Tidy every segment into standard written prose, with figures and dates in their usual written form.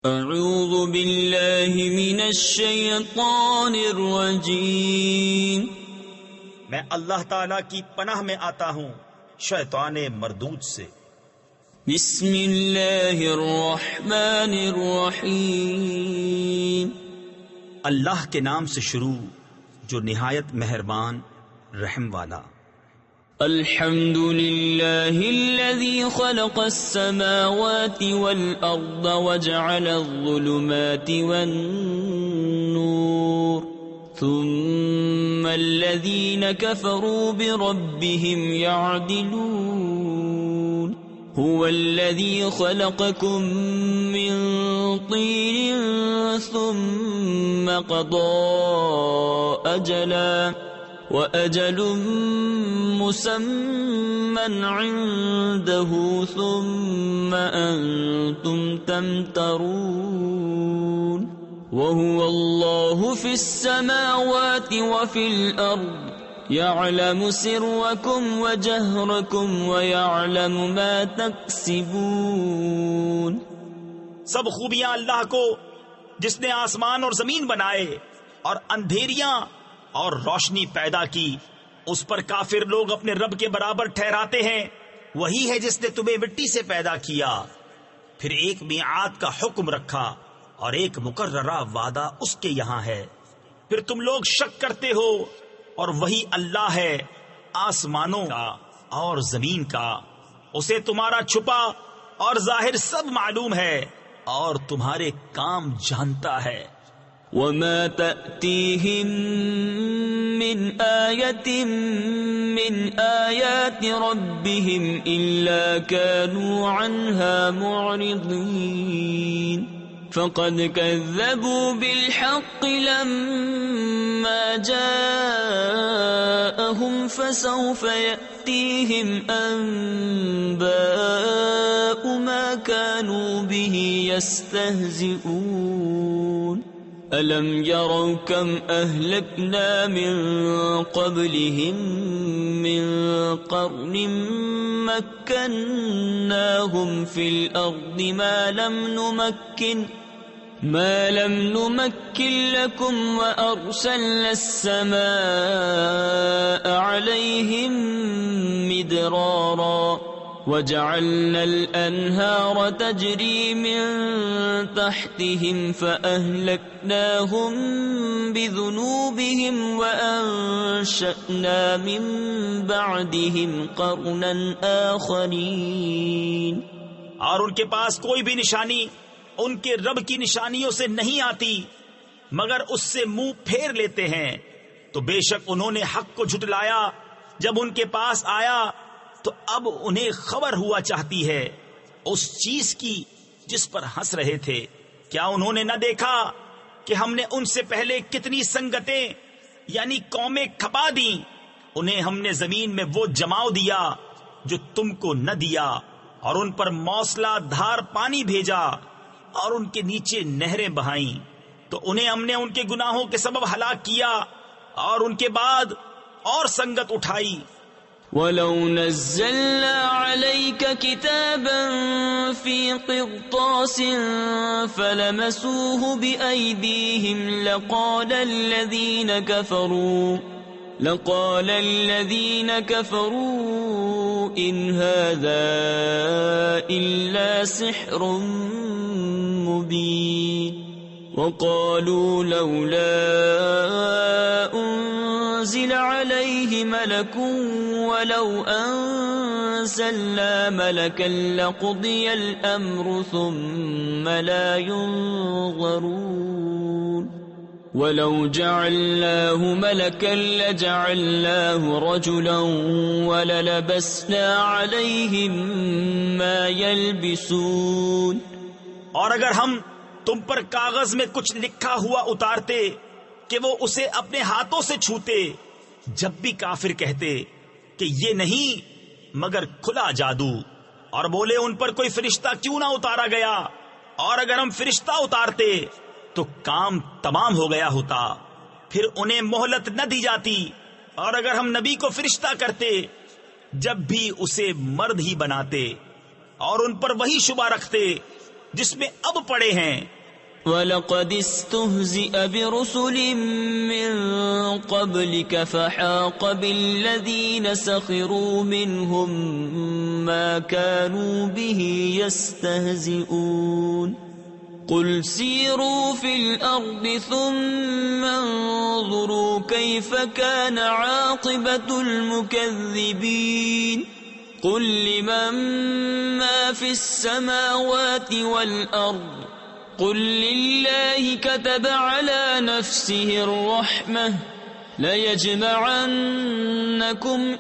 اعوذ باللہ من الشیطان الرجیم، میں اللہ تعالی کی پناہ میں آتا ہوں شیطان مردود سے۔ بسم اللہ الرحمن الرحیم، اللہ کے نام سے شروع جو نہایت مہربان رحم والا۔ الحمد للہ الذی خلق السماوات والارض وجعل الظلمات والنور ثم الذین كفروا بربهم يعدلون هو الذي خلقكم من طين ثم قضى أجلا وأجل مسمى عنده ثم أنتم تمترون وهو الله في السماوات وفي الأرض يعلم سركم وجهركم ويعلم ما تكسبون۔ سب خوبیاں اللہ کو جس نے آسمان اور زمین بنائے اور اندھیریاں اور روشنی پیدا کی، اس پر کافر لوگ اپنے رب کے برابر ٹھہراتے ہیں۔ وہی ہے جس نے تمہیں مٹی سے پیدا کیا، پھر ایک میعاد کا حکم رکھا اور ایک مقررہ وعدہ اس کے یہاں ہے، پھر تم لوگ شک کرتے ہو، اور وہی اللہ ہے آسمانوں کا اور زمین کا، اسے تمہارا چھپا اور ظاہر سب معلوم ہے اور تمہارے کام جانتا ہے۔ وما تأتيهم من آية من آيات ربهم إلا كانوا عنها معرضين فقد كذبوا بالحق لما جاءهم فسوف يأتيهم أنباء ما كانوا به يستهزئون ألم يروا كم أهلكنا من قبلهم من قرن مكناهم في الأرض ما لم نمكن لكم وأرسلنا السماء عليهم مدرارا وجعلنا الأنهار تجري من تحتهم فأهلكناهم بذنوبهم وأنشأنا من بعدهم قرنا آخرين۔ اور ان کے پاس کوئی بھی نشانی ان کے رب کی نشانیوں سے نہیں آتی مگر اس سے منہ پھیر لیتے ہیں، تو بے شک انہوں نے حق کو جھٹلایا جب ان کے پاس آیا، تو اب انہیں خبر ہوا چاہتی ہے اس چیز کی جس پر ہنس رہے تھے۔ کیا انہوں نے نہ دیکھا کہ ہم نے ان سے پہلے کتنی سنگتیں یعنی قومیں کھپا دیں، انہیں ہم نے زمین میں وہ جماؤ دیا جو تم کو نہ دیا، اور ان پر موصلہ دھار پانی بھیجا اور ان کے نیچے نہریں بہائیں، تو انہیں ہم نے ان کے گناہوں کے سبب ہلاک کیا اور ان کے بعد اور سنگت اٹھائی۔ وَلَوْ نَزَّلْنَا عَلَيْكَ كِتَابًا فِي قِرْطَاسٍ فَلَمَسُوهُ بِأَيْدِيهِمْ لقال الذين كفروا إن هذا إلا سحر مبين وقالوا لولا أنزل عليه ملك ولو أنزلنا ملكا لقضي الأمر ثم لا ينظرون ولو جعلناه ملكا لجعلناه رجلا وللبسنا عليهم ما يلبسون۔ اور اگر ہم تم پر کاغذ میں کچھ لکھا ہوا اتارتے کہ وہ اسے اپنے ہاتھوں سے چھوتے، جب بھی کافر کہتے کہ یہ نہیں مگر کھلا جادو، اور بولے ان پر کوئی فرشتہ کیوں نہ اتارا گیا، اور اگر ہم فرشتہ اتارتے تو کام تمام ہو گیا ہوتا، پھر انہیں مہلت نہ دی جاتی، اور اگر ہم نبی کو فرشتہ کرتے جب بھی اسے مرد ہی بناتے اور ان پر وہی شبہ رکھتے جس میں اب پڑے ہیں وَلَقَدِ اسْتُهْزِئَ بِرُسُلٍ مِّن قَبْلِكَ فَحَاقَ بِالَّذِينَ سَخِرُوا مِنْهُمْ مَا كَانُوا بِهِ يَسْتَهْزِئُونَ قُلْ سِيرُوا فِي الْأَرْضِ ثُمَّ انظُرُوا كَيْفَ كَانَ عَاقِبَةُ الْمُكَذِّبِينَ قُلْ لِمَن مَّا فِي السَّمَاوَاتِ وَالْأَرْضِ قُلْ لِلَّهِ كَتَبَ عَلَى نَفْسِهِ الرَّحْمَةَ لَيَجْمَعَنَّكُمْ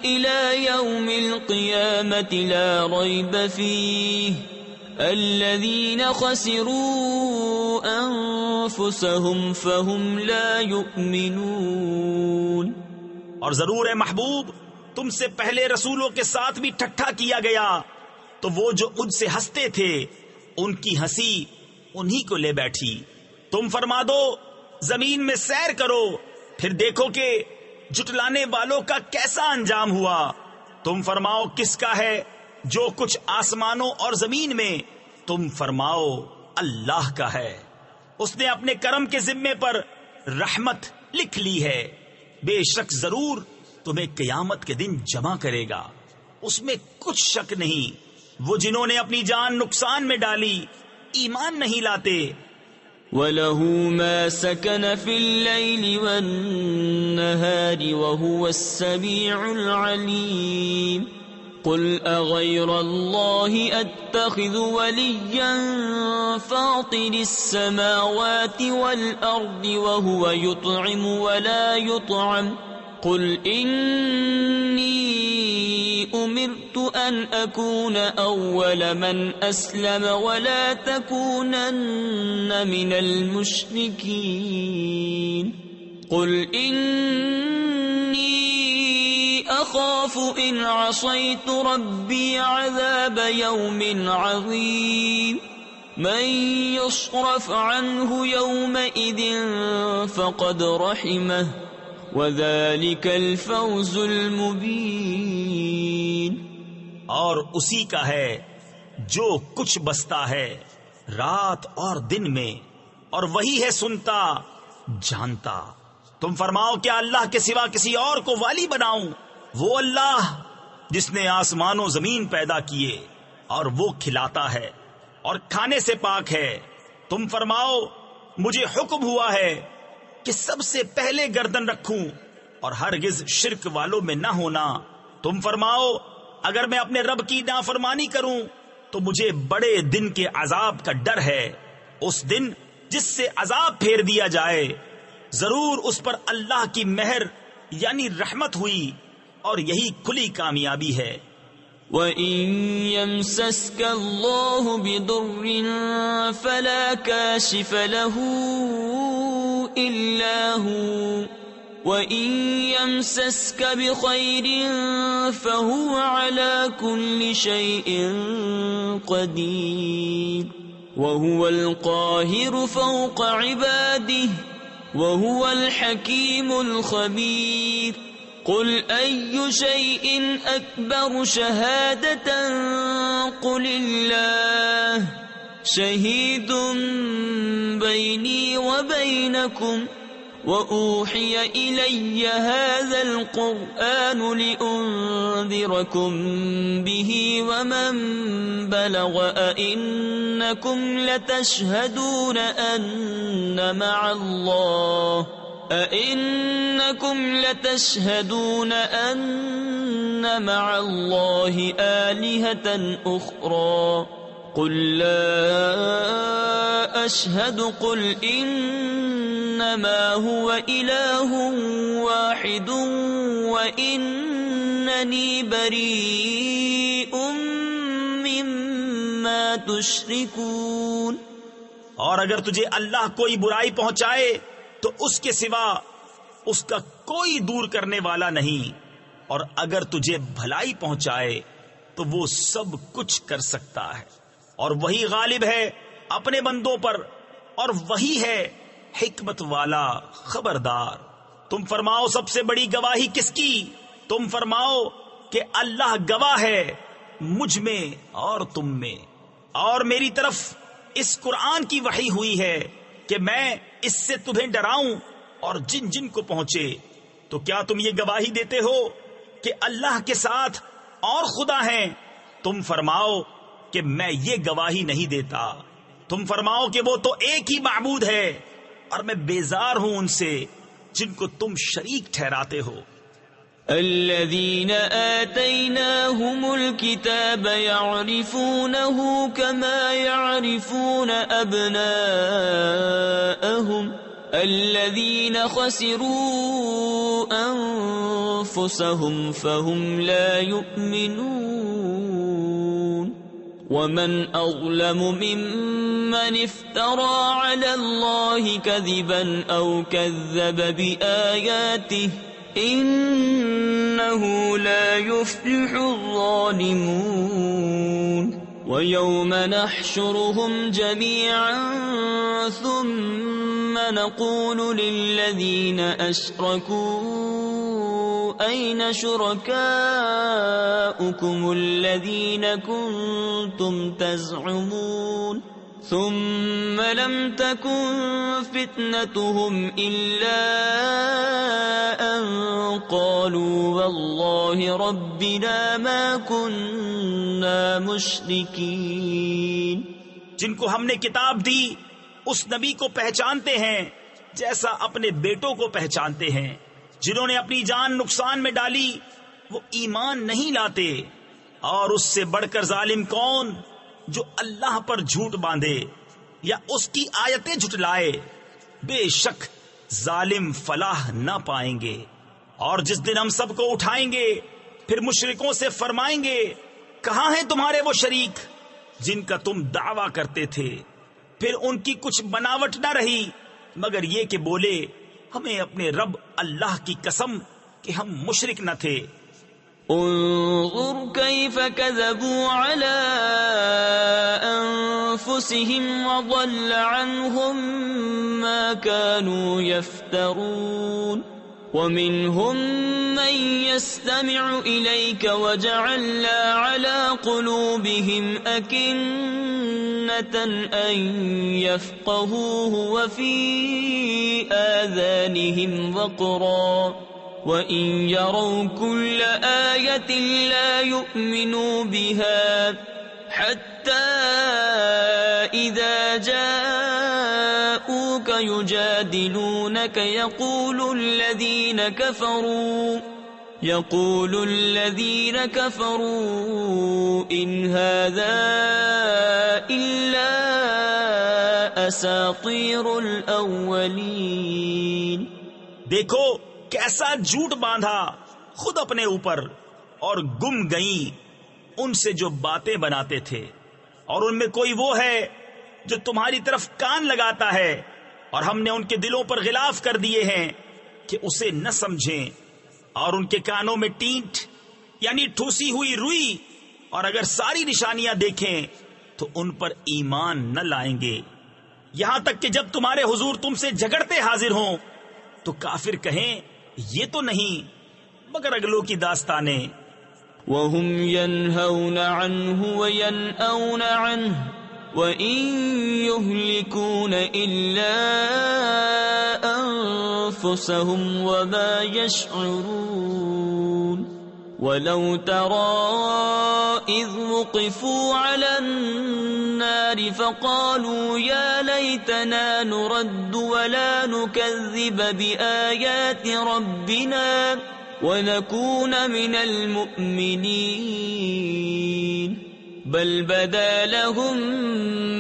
إِلَى يَوْمِ الْقِيَامَةِ لَا رَيْبَ فِيهِ الَّذِينَ خَسِرُوا أَنفُسَهُمْ فَهُمْ لَا يُؤْمِنُونَ۔ اور ضرور ہے محبوب، تم سے پہلے رسولوں کے ساتھ بھی ٹھٹھا کیا گیا، تو وہ جو ان سے ہنستے تھے ان کی ہنسی انہی کو لے بیٹھی۔ تم فرما دو زمین میں سیر کرو، پھر دیکھو کہ جھٹلانے والوں کا کیسا انجام ہوا۔ تم فرماؤ کس کا ہے جو کچھ آسمانوں اور زمین میں؟ تم فرماؤ اللہ کا ہے، اس نے اپنے کرم کے ذمے پر رحمت لکھ لی ہے۔ بے شک ضرور تمہیں قیامت کے دن جمع کرے گا، اس میں کچھ شک نہیں۔ وہ جنہوں نے اپنی جان نقصان میں ڈالی ایمان نہیں لاتے۔ وَلَهُ مَا سَكَنَ فِي اللَّيْلِ وَالنَّهَارِ وَهُوَ السَّمِيعُ الْعَلِيمُ قُلْ أَغَيْرَ اللَّهِ أَتَّخِذُ وَلِيًّا فَاطِرِ السَّمَاوَاتِ وَالْأَرْضِ وَهُوَ يُطْعِمُ وَلَا يُطْعَمُ قُلْ إِنِّي أُمِرْتُ أَنْ أَكُونَ أَوَّلَ مَنْ أَسْلَمَ وَلَا تَكُونَنَّ مِنَ الْمُشْرِكِينَ قُلْ إِنِّي أَخَافُ إِنْ عَصَيْتُ رَبِّي عَذَابَ يَوْمٍ عَظِيمٍ مَنْ يُصْرَفْ عَنْهُ يَوْمَئِذٍ فَقَدْ رَحِمَهُ وَذَلِكَ الْفَوْزُ الْمُبِينُ۔ اور اسی کا ہے جو کچھ بستا ہے رات اور دن میں، اور وہی ہے سنتا جانتا۔ تم فرماؤ کیا اللہ کے سوا کسی اور کو والی بناؤں؟ وہ اللہ جس نے آسمان و زمین پیدا کیے، اور وہ کھلاتا ہے اور کھانے سے پاک ہے۔ تم فرماؤ مجھے حکم ہوا ہے کہ سب سے پہلے گردن رکھوں اور ہرگز شرک والوں میں نہ ہونا۔ تم فرماؤ اگر میں اپنے رب کی نافرمانی کروں تو مجھے بڑے دن کے عذاب کا ڈر ہے، اس دن جس سے عذاب پھیر دیا جائے۔ ضرور اس پر اللہ کی مہر یعنی رحمت ہوئی، اور یہی کھلی کامیابی ہے۔ وَإِن يَمْسَسْكَ اللَّهُ بِضُرٍّ فَلَا كَاشِفَ لَهُ إِلَّا هُوَ وَإِن يَمْسَسْكَ بِخَيْرٍ فَهُوَ عَلَى كُلِّ شَيْءٍ قَدِيرٌ وَهُوَ الْقَاهِرُ فَوْقَ عِبَادِهِ وَهُوَ الْحَكِيمُ الْخَبِيرُ قُلْ أَيُّ شَيْءٍ أَكْبَرُ شَهَادَةً قُلِ اللَّهُ شَهِيدٌ بَيْنِي وَبَيْنَكُمْ وَأُوحِيَ إِلَيَّ هَذَا الْقُرْآنُ لِأُنذِرَكُمْ بِهِ وَمَنْ بَلَغَ أَئِنَّكُمْ لَتَشْهَدُونَ أَنَّ مَعَ اللَّهِ آلِهَةً أُخْرَى قُلْ لَا أَشْهَدُ قُلْ إِنَّمَا هُوَ إِلَهٌ وَاحِدٌ وَإِنَّنِي بَرِيءٌ مِّمَّا تُشْرِكُونَ۔ اور اگر تجھے اللہ کوئی برائی پہنچائے تو اس کے سوا اس کا کوئی دور کرنے والا نہیں، اور اگر تجھے بھلائی پہنچائے تو وہ سب کچھ کر سکتا ہے، اور وہی غالب ہے اپنے بندوں پر، اور وہی ہے حکمت والا خبردار۔ تم فرماؤ سب سے بڑی گواہی کس کی؟ تم فرماؤ کہ اللہ گواہ ہے مجھ میں اور تم میں، اور میری طرف اس قرآن کی وحی ہوئی ہے کہ میں اس سے تمہیں ڈراؤں اور جن جن کو پہنچے، تو کیا تم یہ گواہی دیتے ہو کہ اللہ کے ساتھ اور خدا ہیں؟ تم فرماؤ کہ میں یہ گواہی نہیں دیتا، تم فرماؤ کہ وہ تو ایک ہی معبود ہے، اور میں بیزار ہوں ان سے جن کو تم شریک ٹھہراتے ہو۔ الذين آتيناهم الكتاب يعرفونه كما يعرفون أبناءهم الذين خسروا أنفسهم فهم لا يؤمنون ومن أظلم ممن افترى على الله كذبا أو كذب بآياته إنه لا يفلح الظالمون ويوم نحشرهم جميعا ثم نقول للذين أشركوا أين شركاؤكم الذين كنتم تزعمون ثم لم تكن فتنتهم إلا أن قالوا والله ربنا ما كنا مشركين۔ جن کو ہم نے کتاب دی اس نبی کو پہچانتے ہیں جیسا اپنے بیٹوں کو پہچانتے ہیں، جنہوں نے اپنی جان نقصان میں ڈالی وہ ایمان نہیں لاتے، اور اس سے بڑھ کر ظالم کون جو اللہ پر جھوٹ باندھے یا اس کی آیتیں جھٹلائے، بے شک ظالم فلاح نہ پائیں گے۔ اور جس دن ہم سب کو اٹھائیں گے پھر مشرکوں سے فرمائیں گے کہاں ہیں تمہارے وہ شریک جن کا تم دعویٰ کرتے تھے؟ پھر ان کی کچھ بناوٹ نہ رہی مگر یہ کہ بولے ہمیں اپنے رب اللہ کی قسم کہ ہم مشرک نہ تھے۔ انظر كيف كذبوا على أنفسهم وضل عنهم ما كانوا يفترون ومنهم من يستمع إليك وجعلنا على قلوبهم أكنة أن يفقهوه وفي آذانهم وقرا وَإِن يَرَوْا كُلَّ آيَةٍ لَا يُؤْمِنُوا بِهَا حَتَّى إِذَا جَاءُوكَ يُجَادِلُونَكَ يَقُولُ الَّذِينَ كَفَرُوا إِنْ هَذَا إِلَّا أَسَاطِيرُ الْأَوَّلِينَ۔ دیکھو کیسا جھوٹ باندھا خود اپنے اوپر، اور گم گئیں ان سے جو باتیں بناتے تھے، اور ان میں کوئی وہ ہے جو تمہاری طرف کان لگاتا ہے، اور ہم نے ان کے دلوں پر غلاف کر دیے ہیں کہ اسے نہ سمجھیں، اور ان کے کانوں میں ٹینٹ یعنی ٹھوسی ہوئی روئی، اور اگر ساری نشانیاں دیکھیں تو ان پر ایمان نہ لائیں گے، یہاں تک کہ جب تمہارے حضور تم سے جھگڑتے حاضر ہوں تو کافر کہیں یہ تو نہیں مگر اگلوں کی داستانیں۔ وَهُمْ يَنْهَوْنَ عَنْهُ وَيَنْأَوْنَ عَنْهُ وَإِنْ يُهْلِكُونَ إِلَّا أَنفُسَهُمْ وَمَا يَشْعُرُونَ وَلَوْ تَرَى إِذْ وُقِفُوا عَلَى النَّارِ فَقَالُوا يَا لَيْتَنَا نُرَدُّ وَلَا نُكَذِّبَ بِآيَاتِ رَبِّنَا وَنَكُونَ مِنَ الْمُؤْمِنِينَ بَلْ بَدَا لَهُم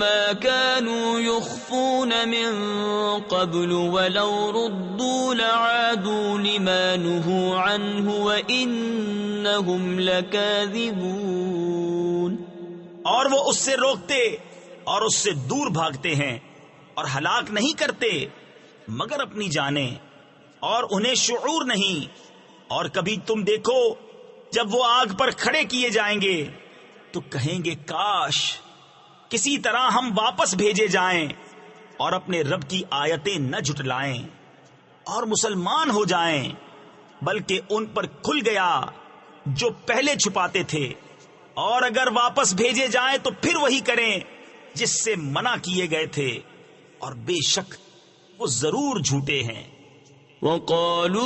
مَّا كَانُوا يُخْفُونَ مِن قَبْلُ وَلَوْ رُدُّوا لَعَادُوا لِمَا نُهُوا عَنْهُ وَإِنَّهُمْ لَكَاذِبُونَ۔ اور وہ اس سے روکتے اور اس سے دور بھاگتے ہیں اور ہلاک نہیں کرتے مگر اپنی جانیں، اور انہیں شعور نہیں۔ اور کبھی تم دیکھو جب وہ آگ پر کھڑے کیے جائیں گے تو کہیں گے کاش کسی طرح ہم واپس بھیجے جائیں اور اپنے رب کی آیتیں نہ جھٹلائیں اور مسلمان ہو جائیں، بلکہ ان پر کھل گیا جو پہلے چھپاتے تھے، اور اگر واپس بھیجے جائیں تو پھر وہی کریں جس سے منع کیے گئے تھے، اور بے شک وہ ضرور جھوٹے ہیں۔ وقالوا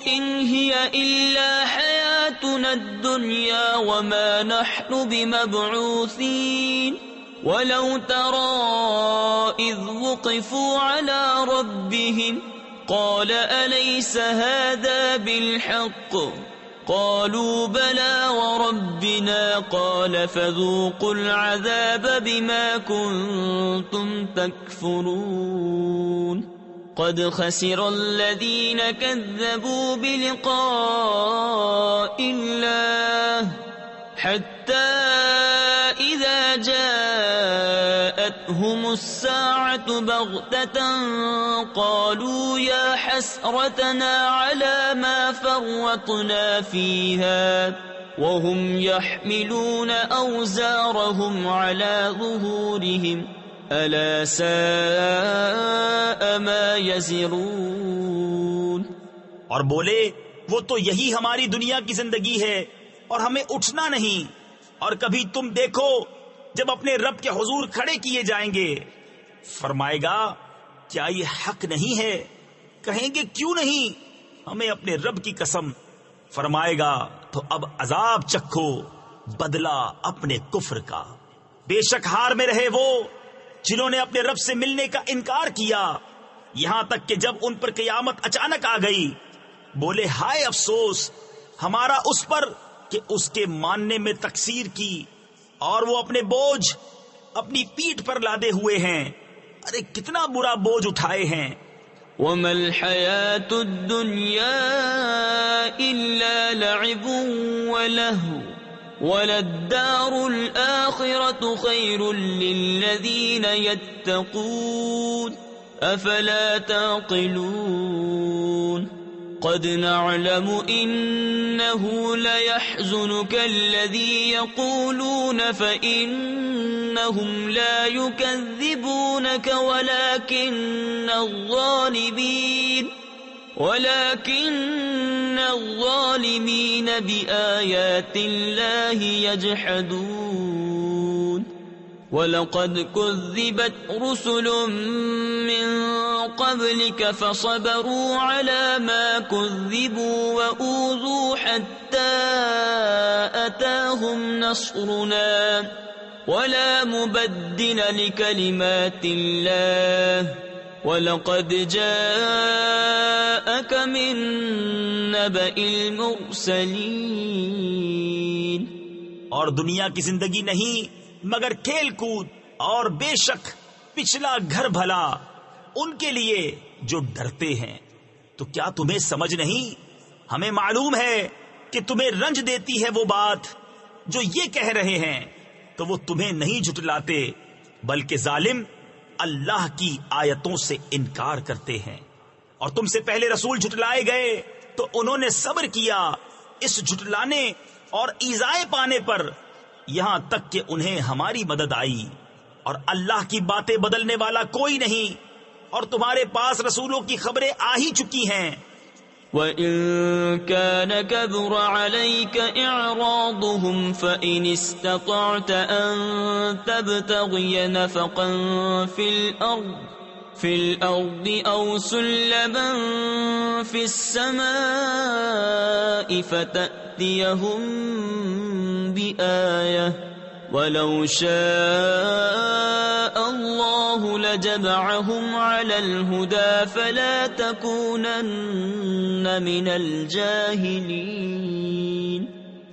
إن هي إلا حياتنا الدنيا وما نحن بمبعوثين ولو ترى إذ وقفوا على ربهم قال أليس هذا بالحق قالوا بلى وربنا قال فذوقوا العذاب بما كنتم تكفرون قد خسر الذين كذبوا بلقاء الله حتى إذا جاءتهم الساعة بغتة قالوا يا حسرتنا على ما فرطنا فيها وهم يحملون أوزارهم على ظهورهم ألا ساء ما يزرون۔ اور بولے وہ تو یہی ہماری دنیا کی زندگی ہے اور ہمیں اٹھنا نہیں، اور کبھی تم دیکھو جب اپنے رب کے حضور کھڑے کیے جائیں گے، فرمائے گا کیا یہ حق نہیں ہے؟ کہیں گے کیوں نہیں، ہمیں اپنے رب کی قسم، فرمائے گا تو اب عذاب چکھو بدلہ اپنے کفر کا۔ بے شک ہار میں رہے وہ جنہوں نے اپنے رب سے ملنے کا انکار کیا، یہاں تک کہ جب ان پر قیامت اچانک آ گئی بولے ہائے افسوس ہمارا اس پر کہ اس کے ماننے میں تقصیر کی، اور وہ اپنے بوجھ اپنی پیٹھ پر لادے ہوئے ہیں، ارے کتنا برا بوجھ اٹھائے ہیں۔ وَمَا الْحَيَاةُ الدُّنْيَا إِلَّا لَعِبٌ وَلَهْوٌ وَلَلدَّارُ الْآخِرَةُ خَيْرٌ لِّلَّذِينَ يَتَّقُونَ أَفَلَا تَعْقِلُونَ قَدْ نَعْلَمُ إِنَّهُ لَيَحْزُنُكَ الَّذِي يَقُولُونَ فَإِنَّهُمْ لَا يُكَذِّبُونَكَ ولكن الظالمين بآيات الله يجحدون وَلَقَدْ كُذِّبَتْ رُسُلٌ مِّن قَبْلِكَ فَصَبَرُوا عَلَى مَا كُذِّبُوا وَأُوذُوا حَتَّى أَتَاهُمْ نَصْرُنَا وَلَا مُبَدِّلَ لِكَلِمَاتِ اللَّهِ وَلَقَدْ جَاءَكَ مِن نَّبَإِ الْمُرْسَلِينَ۔ اور دنیا کی زندگی نہیں مگر کھیل کود، اور بے شک پچھلا گھر بھلا ان کے لیے جو ڈرتے ہیں۔ تو کیا تمہیں سمجھ نہیں؟ ہمیں معلوم ہے کہ تمہیں رنج دیتی ہے وہ بات جو یہ کہہ رہے ہیں، تو وہ تمہیں نہیں جھٹلاتے، بلکہ ظالم اللہ کی آیتوں سے انکار کرتے ہیں۔ اور تم سے پہلے رسول جھٹلائے گئے تو انہوں نے صبر کیا اس جھٹلانے اور ایذائے پانے پر، یہاں تک کہ انہیں ہماری مدد آئی، اور اللہ کی باتیں بدلنے والا کوئی نہیں، اور تمہارے پاس رسولوں کی خبریں آ ہی چکی ہیں۔ وَإِن كَانَ كَبُرَ عَلَيْكَ إِعْرَاضُهُمْ فَإِنِ اسْتَطَعْتَ أَن تَبْتَغِيَ نَفَقًا فِي الْأَرْضِ أَوْ سُلَّمًا فِي السَّمَاءِ فَتَأْتِيَهُم بِآيَةٍ وَلَوْ شَاءَ اللَّهُ لَجَمَعَهُمْ عَلَى الْهُدَى فَلَا تَكُونَنَّ مِنَ الْجَاهِلِينَ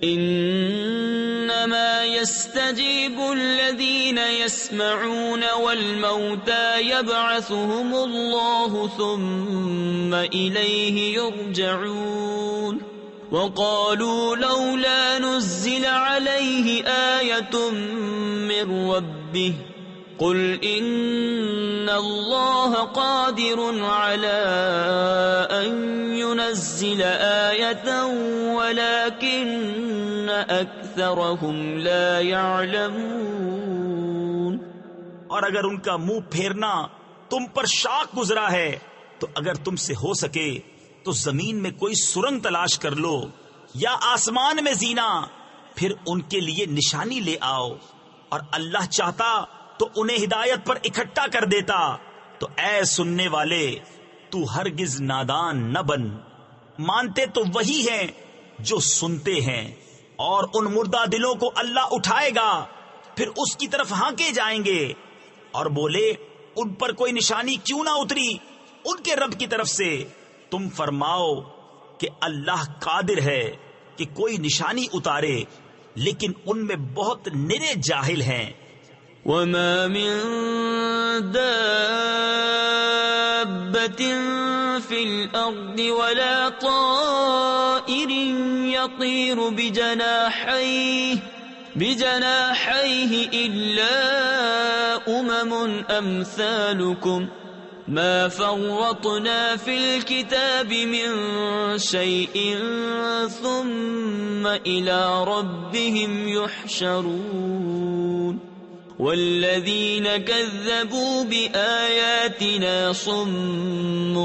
إِنَّمَا يَسْتَجِيبُ الَّذِينَ يَسْمَعُونَ وَالْمَوْتَى يَبْعَثُهُمُ اللَّهُ ثُمَّ إِلَيْهِ يُرْجَعُونَ وَقَالُوا لَوْلَا نُزِّلَ عَلَيْهِ آيَةٌ مِّن رَّبِّهِ قُلْ إِنَّ اللَّهَ قَادِرٌ عَلَىٰ أَن يُنَزِّلَ آيَةً وَلَٰكِنَّ أَكْثَرَهُمْ لَا يَعْلَمُونَ۔ اور اگر ان کا منہ پھیرنا تم پر شاق گزرا ہے تو اگر تم سے ہو سکے تو زمین میں کوئی سرنگ تلاش کر لو یا آسمان میں زینا، پھر ان کے لیے نشانی لے آؤ، اور اللہ چاہتا تو انہیں ہدایت پر اکٹھا کر دیتا۔ تو اے سننے والے، تو ہرگز نادان نہ بن، مانتے تو وہی ہیں جو سنتے ہیں، اور ان مردہ دلوں کو اللہ اٹھائے گا، پھر اس کی طرف ہانکے جائیں گے اور بولے ان پر کوئی نشانی کیوں نہ اتری ان کے رب کی طرف سے۔ تم فرماؤ کہ اللہ قادر ہے کہ کوئی نشانی اتارے، لیکن ان میں بہت نرے جاہل ہیں۔ وما من دابة في الأرض ولا طائر يطير بجناحيه إلا أمثالكم ما فرطنا في الكتاب من شيء ثم إلى ربهم يحشرون والذين كذبوا بآياتنا صم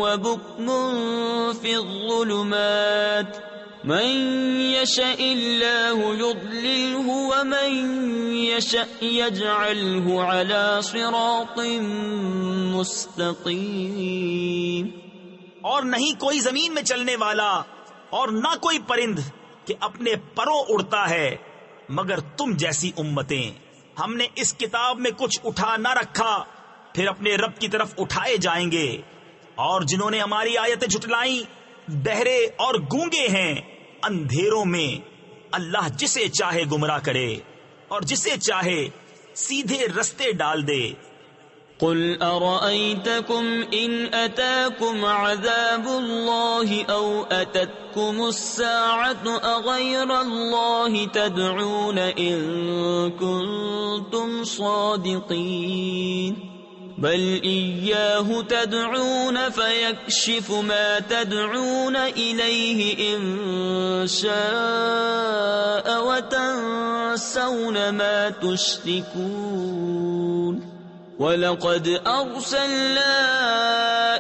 وبكم في الظلمات من يشاء الله يضلله ومن يشاء يجعله على صراط مستقيم۔ اور نہیں کوئی زمین میں چلنے والا اور نہ کوئی پرند کہ اپنے پروں اڑتا ہے مگر تم جیسی امتیں۔ ہم نے اس کتاب میں کچھ اٹھا نہ رکھا، پھر اپنے رب کی طرف اٹھائے جائیں گے۔ اور جنہوں نے ہماری آیتیں جھٹلائیں بہرے اور گونگے ہیں اندھیروں میں۔ اللہ جسے چاہے گمراہ کرے اور جسے چاہے سیدھے رستے ڈال دے۔ قل ارأيتكم ان اتاكم عذاب الله او اتتكم الساعة اغير الله تدعون ان كنتم صادقين بل اياه تدعون فيكشف ما تدعون اليه ان شاء وتنسون ما تشركون وَلَقَدْ أَرْسَلْنَا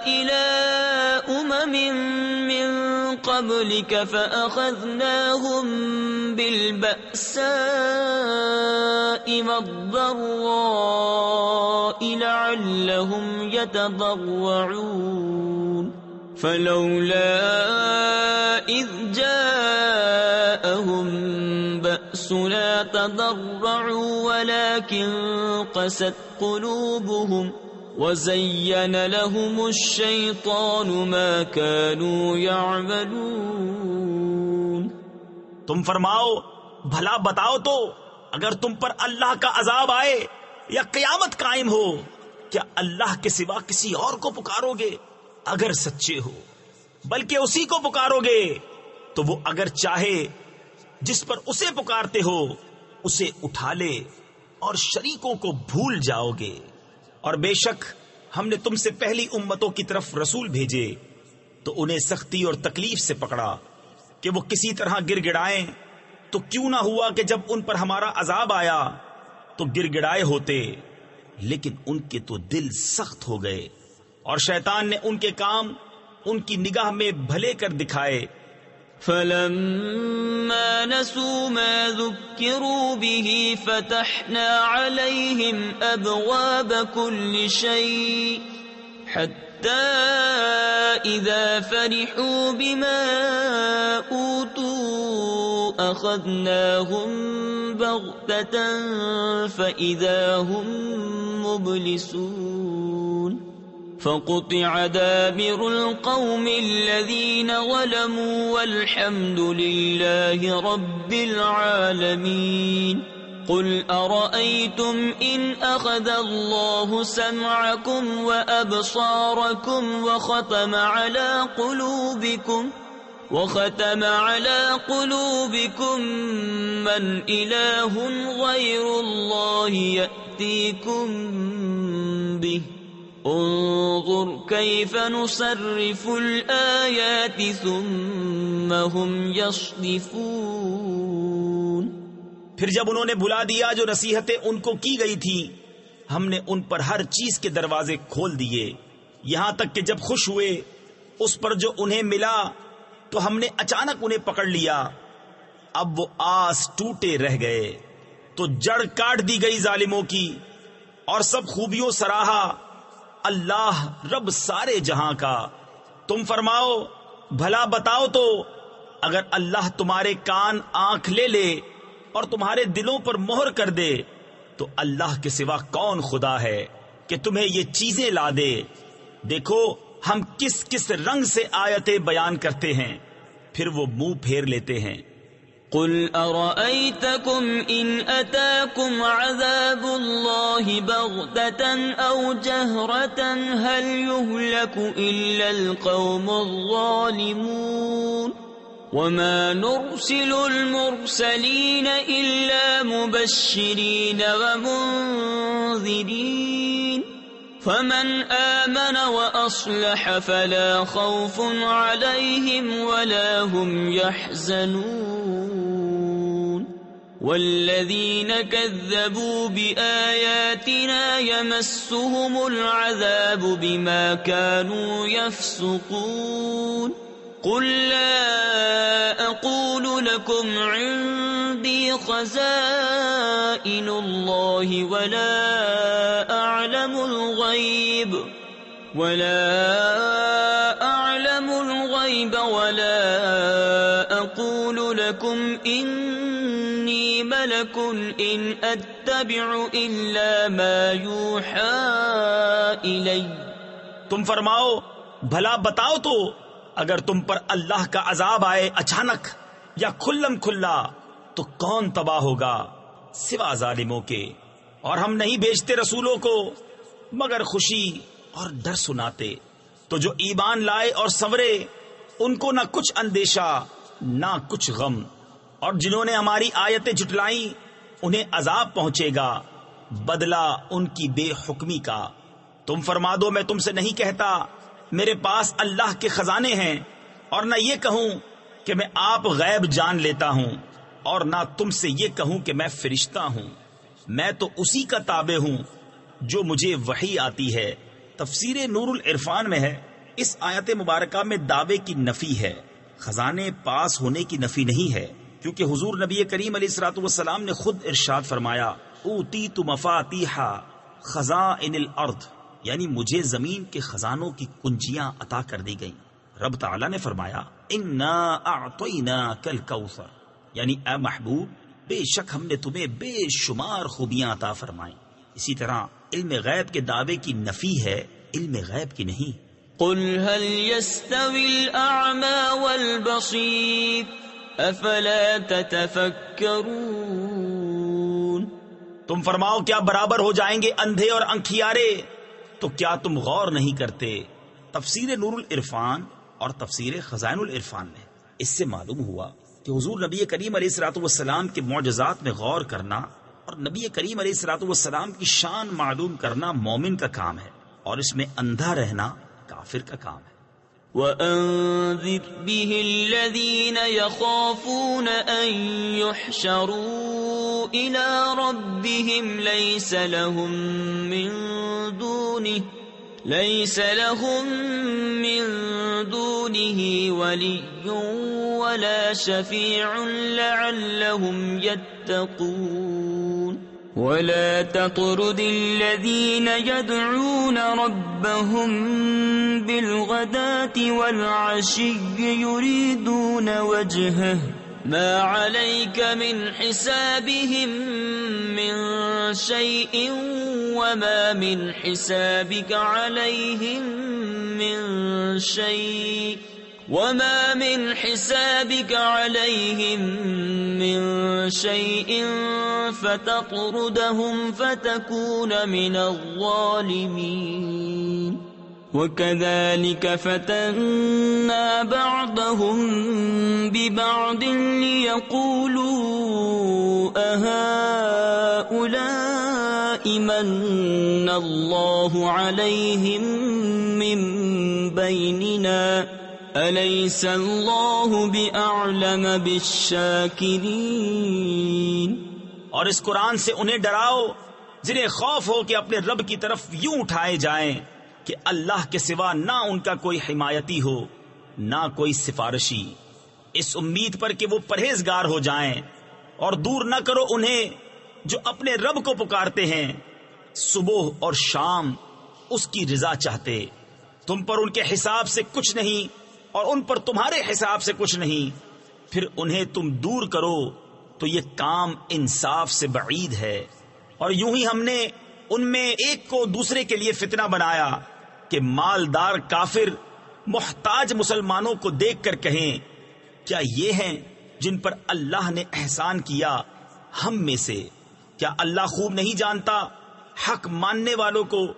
إِلَىٰ أُمَمٍ مِّن قَبْلِكَ فَأَخَذْنَاهُم بِالْبَأْسَاءِ وَالضَّرَّاءِ لَعَلَّهُمْ يَتَضَرَّعُونَ فَلَوْلَا إِذْ جَاءَهُم بَأْسُنَا تَضَرَّعُوا وَلَكِن قَسَتْ قلوبهم وزين لهم الشيطان ما كانوا يعملون۔ تم فرماؤ بھلا بتاؤ تو اگر تم پر اللہ کا عذاب آئے یا قیامت قائم ہو، کیا اللہ کے سوا کسی اور کو پکارو گے اگر سچے ہو؟ بلکہ اسی کو پکارو گے تو وہ اگر چاہے جس پر اسے پکارتے ہو اسے اٹھا لے اور شریکوں کو بھول جاؤ گے۔ اور بے شک ہم نے تم سے پہلی امتوں کی طرف رسول بھیجے تو انہیں سختی اور تکلیف سے پکڑا کہ وہ کسی طرح گر گڑائیں، تو کیوں نہ ہوا کہ جب ان پر ہمارا عذاب آیا تو گر گڑائے ہوتے، لیکن ان کے تو دل سخت ہو گئے اور شیطان نے ان کے کام ان کی نگاہ میں بھلے کر دکھائے۔ فَلَمَّا نَسُوا مَا ذُكِّرُوا بِهِ فَتَحْنَا عَلَيْهِمْ أَبْوَابَ كُلِّ شَيْءٍ حَتَّى إِذَا فَرِحُوا بِمَا أُوتُوا أَخَذْنَاهُمْ بَغْتَةً فَإِذَا هُمْ مُبْلِسُونَ فَقُطِعَ دَابِرُ الْقَوْمِ الَّذِينَ ظَلَمُوا وَالْحَمْدُ لِلَّهِ رَبِّ الْعَالَمِينَ قُلْ أَرَأَيْتُمْ إِنْ أَخَذَ اللَّهُ سَمْعَكُمْ وَأَبْصَارَكُمْ وَخَتَمَ عَلَى قُلُوبِكُمْ مَنْ إِلَٰهٌ غَيْرُ اللَّهِ يَأْتِيكُمْ بِهِ انظر كيف نصرف الآيات ثم هم يصدفون۔ پھر جب انہوں نے بھلا دیا جو نصیحتیں ان کو کی گئی تھی، ہم نے ان پر ہر چیز کے دروازے کھول دیے، یہاں تک کہ جب خوش ہوئے اس پر جو انہیں ملا تو ہم نے اچانک انہیں پکڑ لیا، اب وہ آس ٹوٹے رہ گئے۔ تو جڑ کاٹ دی گئی ظالموں کی، اور سب خوبیوں سراہا اللہ رب سارے جہاں کا۔ تم فرماؤ بھلا بتاؤ تو، اگر اللہ تمہارے کان آنکھ لے لے اور تمہارے دلوں پر مہر کر دے تو اللہ کے سوا کون خدا ہے کہ تمہیں یہ چیزیں لا دے؟ دیکھو ہم کس کس رنگ سے آیتیں بیان کرتے ہیں، پھر وہ منہ پھیر لیتے ہیں۔ قل أرأيتكم إن أتاكم عذاب الله بغتة أو جهرة هل يهلك إلا القوم الظالمون وما نرسل المرسلين إلا مبشرين ومنذرين فمن آمن وأصلح فلا خوف عليهم ولا هم يحزنون والذين كذبوا بآياتنا يمسهم العذاب بما كانوا يفسقون قل لا أقول لكم عندي خزائن الله ولا أعلم الغيب ولا أقول لكم إني ملك إن أتبع إلا ما يوحى إلي۔ تم فرماؤ بھلا بتاؤ تو، اگر تم پر اللہ کا عذاب آئے اچانک یا کھلم کھلا تو کون تباہ ہوگا سوا ظالموں کے؟ اور ہم نہیں بھیجتے رسولوں کو مگر خوشی اور ڈر سناتے، تو جو ایمان لائے اور سنورے ان کو نہ کچھ اندیشہ نہ کچھ غم، اور جنہوں نے ہماری آیتیں جھٹلائیں انہیں عذاب پہنچے گا بدلہ ان کی بے حکمی کا۔ تم فرما دو میں تم سے نہیں کہتا میرے پاس اللہ کے خزانے ہیں، اور نہ یہ کہوں کہ میں آپ غیب جان لیتا ہوں، اور نہ تم سے یہ کہوں کہ میں فرشتہ ہوں، میں تو اسی کا تابع ہوں جو مجھے وحی آتی ہے۔ تفسیر نور العرفان میں ہے اس آیت مبارکہ میں دعوے کی نفی ہے، خزانے پاس ہونے کی نفی نہیں ہے، کیونکہ حضور نبی کریم علیہ الصلوۃ والسلام نے خود ارشاد فرمایا اوتیت مفاتیح خزائن الارض، یعنی مجھے زمین کے خزانوں کی کنجیاں عطا کر دی گئیں۔ رب تعالیٰ نے فرمایا انا اعطیناک الکوثر، یعنی اے محبوب بے شک ہم نے تمہیں بے شمار خوبیاں عطا فرمائیں۔ اسی طرح علم غیب کے دعوے کی نفی ہے، علم غیب کی نہیں۔ قل هل يستوي الأعمى والبصير أفلا تتفكرون۔ تم فرماؤ کیا برابر ہو جائیں گے اندھے اور انکھیارے؟ تو کیا تم غور نہیں کرتے؟ تفسیر نور العرفان اور تفسیر خزائن العرفان میں اس سے معلوم ہوا کہ حضور نبی کریم علیہ الصلوۃ والسلام کے معجزات میں غور کرنا اور نبی کریم علیہ الصلوۃ والسلام کی شان معلوم کرنا مومن کا کام ہے، اور اس میں اندھا رہنا کافر کا کام ہے۔ وَأَنذِرْ بِهِ الَّذِينَ يَخَافُونَ أَن يُحْشَرُوا إِلَى رَبِّهِمْ لَيْسَ لَهُم مِّن دُونِهِ وَلِيٌّ وَلَا شَفِيعٌ لَعَلَّهُمْ يَتَّقُونَ وَلَا تَطْرُدِ الَّذِينَ يَدْعُونَ رَبَّهُم بِالْغَدَاةِ وَالْعَشِيِّ يُرِيدُونَ وَجْهَهُ مَا عَلَيْكَ مِنْ حِسَابِهِم مِّن شَيْءٍ وَمَا مِنْ حِسَابِكَ عَلَيْهِم مِّن شَيْءٍ وما من حسابك عليهم من شيء فتطردهم فتكون من الظالمين وكذلك فتنا بعضهم ببعض ليقولوا أهؤلاء من الله عليهم من بيننا أليس الله بأعلم بالشاكرين۔ اور اس قرآن سے انہیں ڈراؤ جنہیں خوف ہو کہ اپنے رب کی طرف یوں اٹھائے جائیں کہ اللہ کے سوا نہ ان کا کوئی حمایتی ہو نہ کوئی سفارشی، اس امید پر کہ وہ پرہیزگار ہو جائیں، اور دور نہ کرو انہیں جو اپنے رب کو پکارتے ہیں صبح اور شام اس کی رضا چاہتے، تم پر ان کے حساب سے کچھ نہیں اور ان پر تمہارے حساب سے کچھ نہیں، پھر انہیں تم دور کرو تو یہ کام انصاف سے بعید ہے۔ اور یوں ہی ہم نے ان میں ایک کو دوسرے کے لیے فتنہ بنایا کہ مالدار کافر محتاج مسلمانوں کو دیکھ کر کہیں کیا یہ ہیں جن پر اللہ نے احسان کیا ہم میں سے؟ کیا اللہ خوب نہیں جانتا حق ماننے والوں کو؟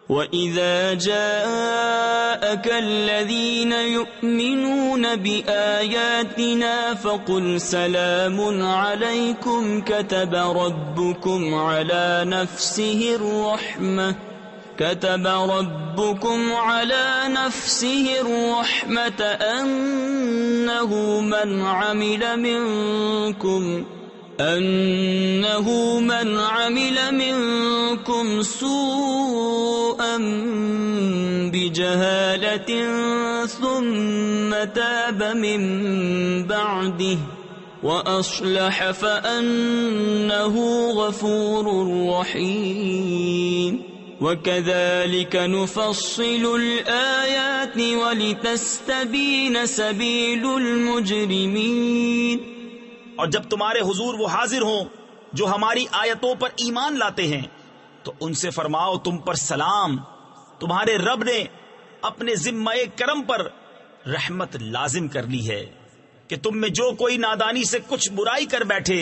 وَإِذَا جَاءَكَ الَّذِينَ يُؤْمِنُونَ بِآيَاتِنَا فَقُلْ سَلَامٌ عَلَيْكُمْ كَتَبَ رَبُّكُمْ عَلَى نَفْسِهِ الرَّحْمَةَ أنه من عمل منكم سوءا بجهالة ثم تاب من بعده وأصلح فأنه غفور رحيم وكذلك نفصل الآيات ولتستبين سبيل المجرمين۔ اور جب تمہارے حضور وہ حاضر ہوں جو ہماری آیتوں پر ایمان لاتے ہیں تو ان سے فرماؤ تم پر سلام، تمہارے رب نے اپنے ذمہ کرم پر رحمت لازم کر لی ہے کہ تم میں جو کوئی نادانی سے کچھ برائی کر بیٹھے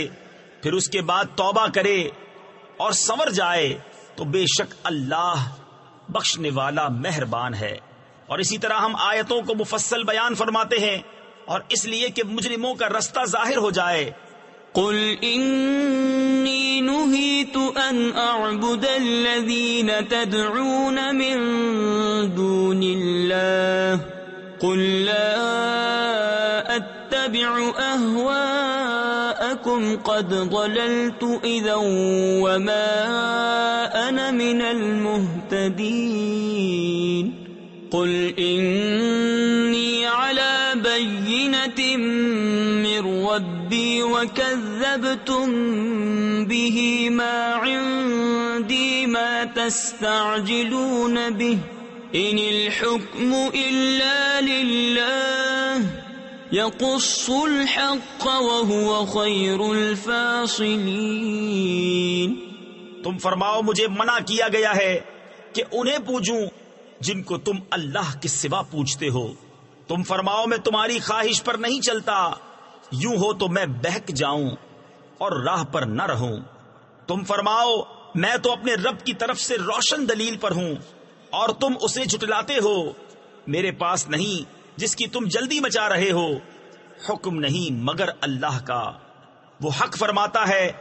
پھر اس کے بعد توبہ کرے اور سنور جائے تو بے شک اللہ بخشنے والا مہربان ہے۔ اور اسی طرح ہم آیتوں کو مفصل بیان فرماتے ہیں اور اس لیے کہ مجرموں کا رستہ ظاہر ہو جائے۔ قل انی نہیت ان اعبد الذین تدعون من دون اللہ قل لا اتبع اہواءکم قد ضللت اذا وما انا من المہتدین قل انی علی بینۃ من ربی وکذبتم به ما عندی ما تستعجلون به ان الحکم الا للہ یقص الحق وهو خیر الفاصلین۔ تم فرماؤ مجھے منع کیا گیا ہے کہ انہیں پوجوں جن کو تم اللہ کے سوا پوجتے ہو۔ تم فرماؤ میں تمہاری خواہش پر نہیں چلتا، یوں ہو تو میں بہک جاؤں اور راہ پر نہ رہوں۔ تم فرماؤ میں تو اپنے رب کی طرف سے روشن دلیل پر ہوں اور تم اسے جھٹلاتے ہو۔ میرے پاس نہیں جس کی تم جلدی مچا رہے ہو، حکم نہیں مگر اللہ کا، وہ حق فرماتا ہے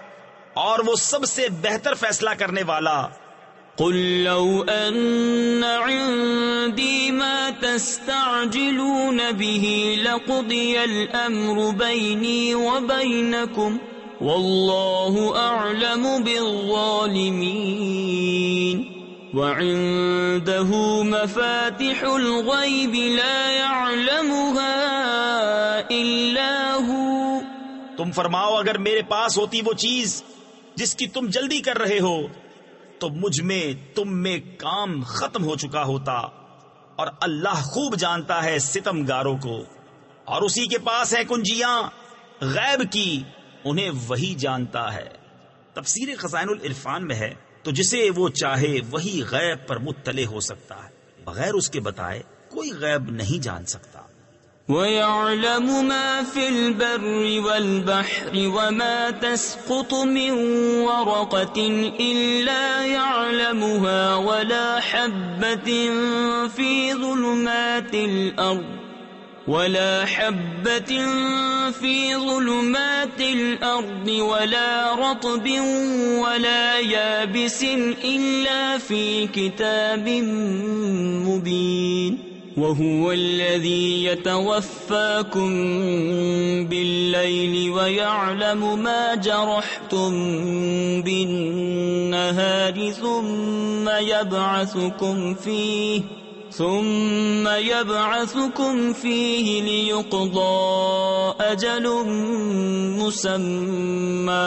اور وہ سب سے بہتر فیصلہ کرنے والا۔ قل لو ان عندي ما تستعجلون به لقضي الامر بيني وبينكم والله اعلم بالظالمين وعنده مفاتح الغيب لا يعلمها الا هو۔ تم فرماؤ اگر میرے پاس ہوتی وہ چیز جس کی تم جلدی کر رہے ہو تو مجھ میں تم میں کام ختم ہو چکا ہوتا، اور اللہ خوب جانتا ہے ستمگاروں کو، اور اسی کے پاس ہے کنجیاں غیب کی، انہیں وہی جانتا ہے۔ تفسیر خزائن العرفان میں ہے تو جسے وہ چاہے وہی غیب پر مطلع ہو سکتا ہے، بغیر اس کے بتائے کوئی غیب نہیں جان سکتا۔ وَيَعْلَمُ مَا فِي الْبَرِّ وَالْبَحْرِ وَمَا تَسْقُطُ مِنْ وَرَقَةٍ إِلَّا يَعْلَمُهَا وَلَا حَبَّةٍ فِي ظُلُمَاتِ الْأَرْضِ وَلَا رَطْبٍ وَلَا يَابِسٍ إِلَّا فِي كِتَابٍ مُبِينٍ وَهُوَ الَّذِي يَتَوَفَّاكُمْ بِاللَّيْلِ وَيَعْلَمُ مَا جَرَحْتُمْ بِالنَّهَارِ ثُمَّ يَبْعَثُكُمْ فِيهِ لِيُقْضَى أَجَلٌ مُّسَمًّى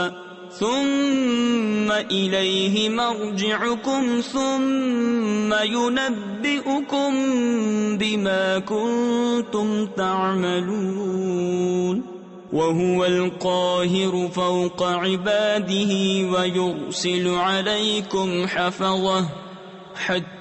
ثم إليه مرجعكم ثم ينبئكم بما كنتم تعملون وهو القاهر فوق عباده ويرسل عليكم حفظة حتى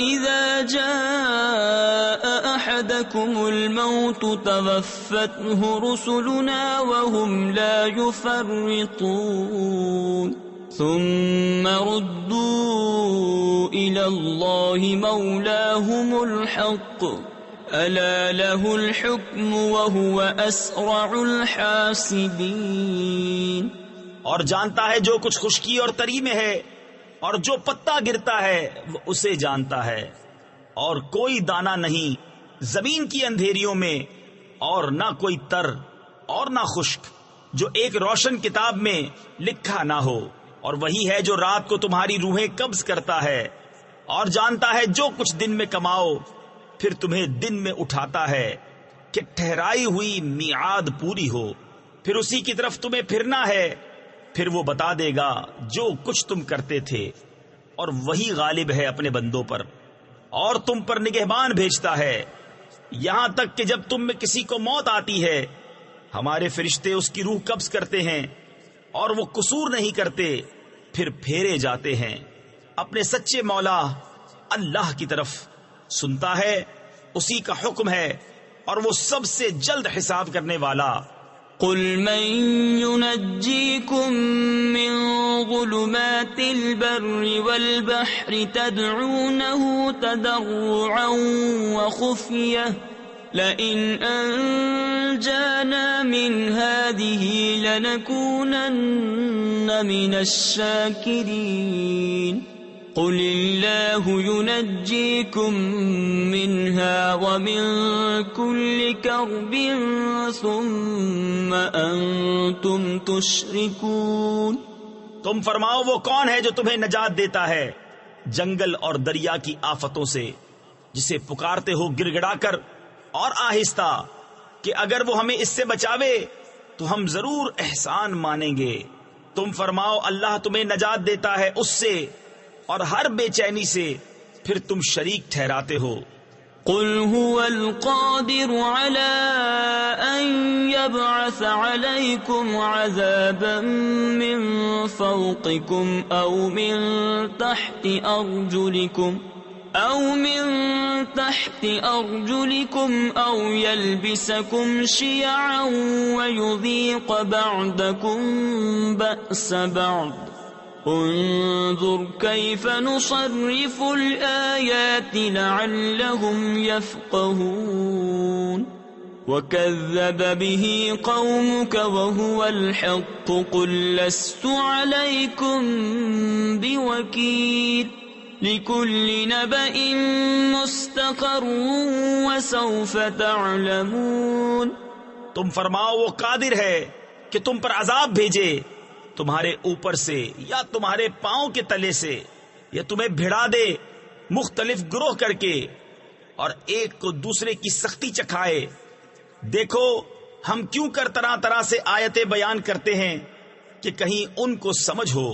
إذا جاء أحدكم الموت توفته رسلنا وهم لا يفرطون ثم ردوا إلى الله مولاهم الحق ألا له الحكم وهو أسرع الحاسبين. اور جانتا ہے جو کچھ خشکی اور تری میں ہے، اور جو پتا گرتا ہے وہ اسے جانتا ہے، اور کوئی دانہ نہیں زمین کی اندھیریوں میں، اور نہ کوئی تر اور نہ خشک جو ایک روشن کتاب میں لکھا نہ ہو. اور وہی ہے جو رات کو تمہاری روحیں قبض کرتا ہے، اور جانتا ہے جو کچھ دن میں کماؤ پھر تمہیں دن میں اٹھاتا ہے کہ ٹھہرائی ہوئی میعاد پوری ہو، پھر اسی کی طرف تمہیں پھرنا ہے، پھر وہ بتا دے گا جو کچھ تم کرتے تھے. اور وہی غالب ہے اپنے بندوں پر، اور تم پر نگہبان بھیجتا ہے، یہاں تک کہ جب تم میں کسی کو موت آتی ہے ہمارے فرشتے اس کی روح قبض کرتے ہیں، اور وہ قصور نہیں کرتے، پھر پھیرے جاتے ہیں اپنے سچے مولا اللہ کی طرف. سنتا ہے، اسی کا حکم ہے، اور وہ سب سے جلد حساب کرنے والا. قل من ينجيكم من ظلمات البر والبحر تدعونه تضرعا وخفية لئن أنجانا من هذه لنكونن من الشاكرين. قل الله ينجيكم منها ومن كل كرب ثم أنتم تشركون. تم فرماؤ وہ کون ہے جو تمہیں نجات دیتا ہے جنگل اور دریا کی آفتوں سے، جسے پکارتے ہو گڑ گڑا کر اور آہستہ کہ اگر وہ ہمیں اس سے بچاوے تو ہم ضرور احسان مانیں گے. تم فرماؤ اللہ تمہیں نجات دیتا ہے اس سے اور ہر بے چینی سے پھر تم شریک ٹھہراتے ہو. قل هو القادر على أن يبعث عليكم عذابا من فوقكم أو من تحت أرجلكم أو يلبسكم شيعا ويذيق بعضكم بأس بعض. انظر كيف نصرف الآيات لعلهم يفقهون. وكذب به قومك وهو الحق قل لست عليكم بوكيل لكل نبأ مستقر وسوف تعلمون. تم فرماؤ وہ قادر ہے کہ تم پر عذاب بھیجے تمہارے اوپر سے یا تمہارے پاؤں کے تلے سے، یا تمہیں بھڑا دے مختلف گروہ کر کے اور ایک کو دوسرے کی سختی چکھائے. دیکھو ہم کیوں کر طرح طرح سے آیتیں بیان کرتے ہیں کہ کہیں ان کو سمجھ ہو.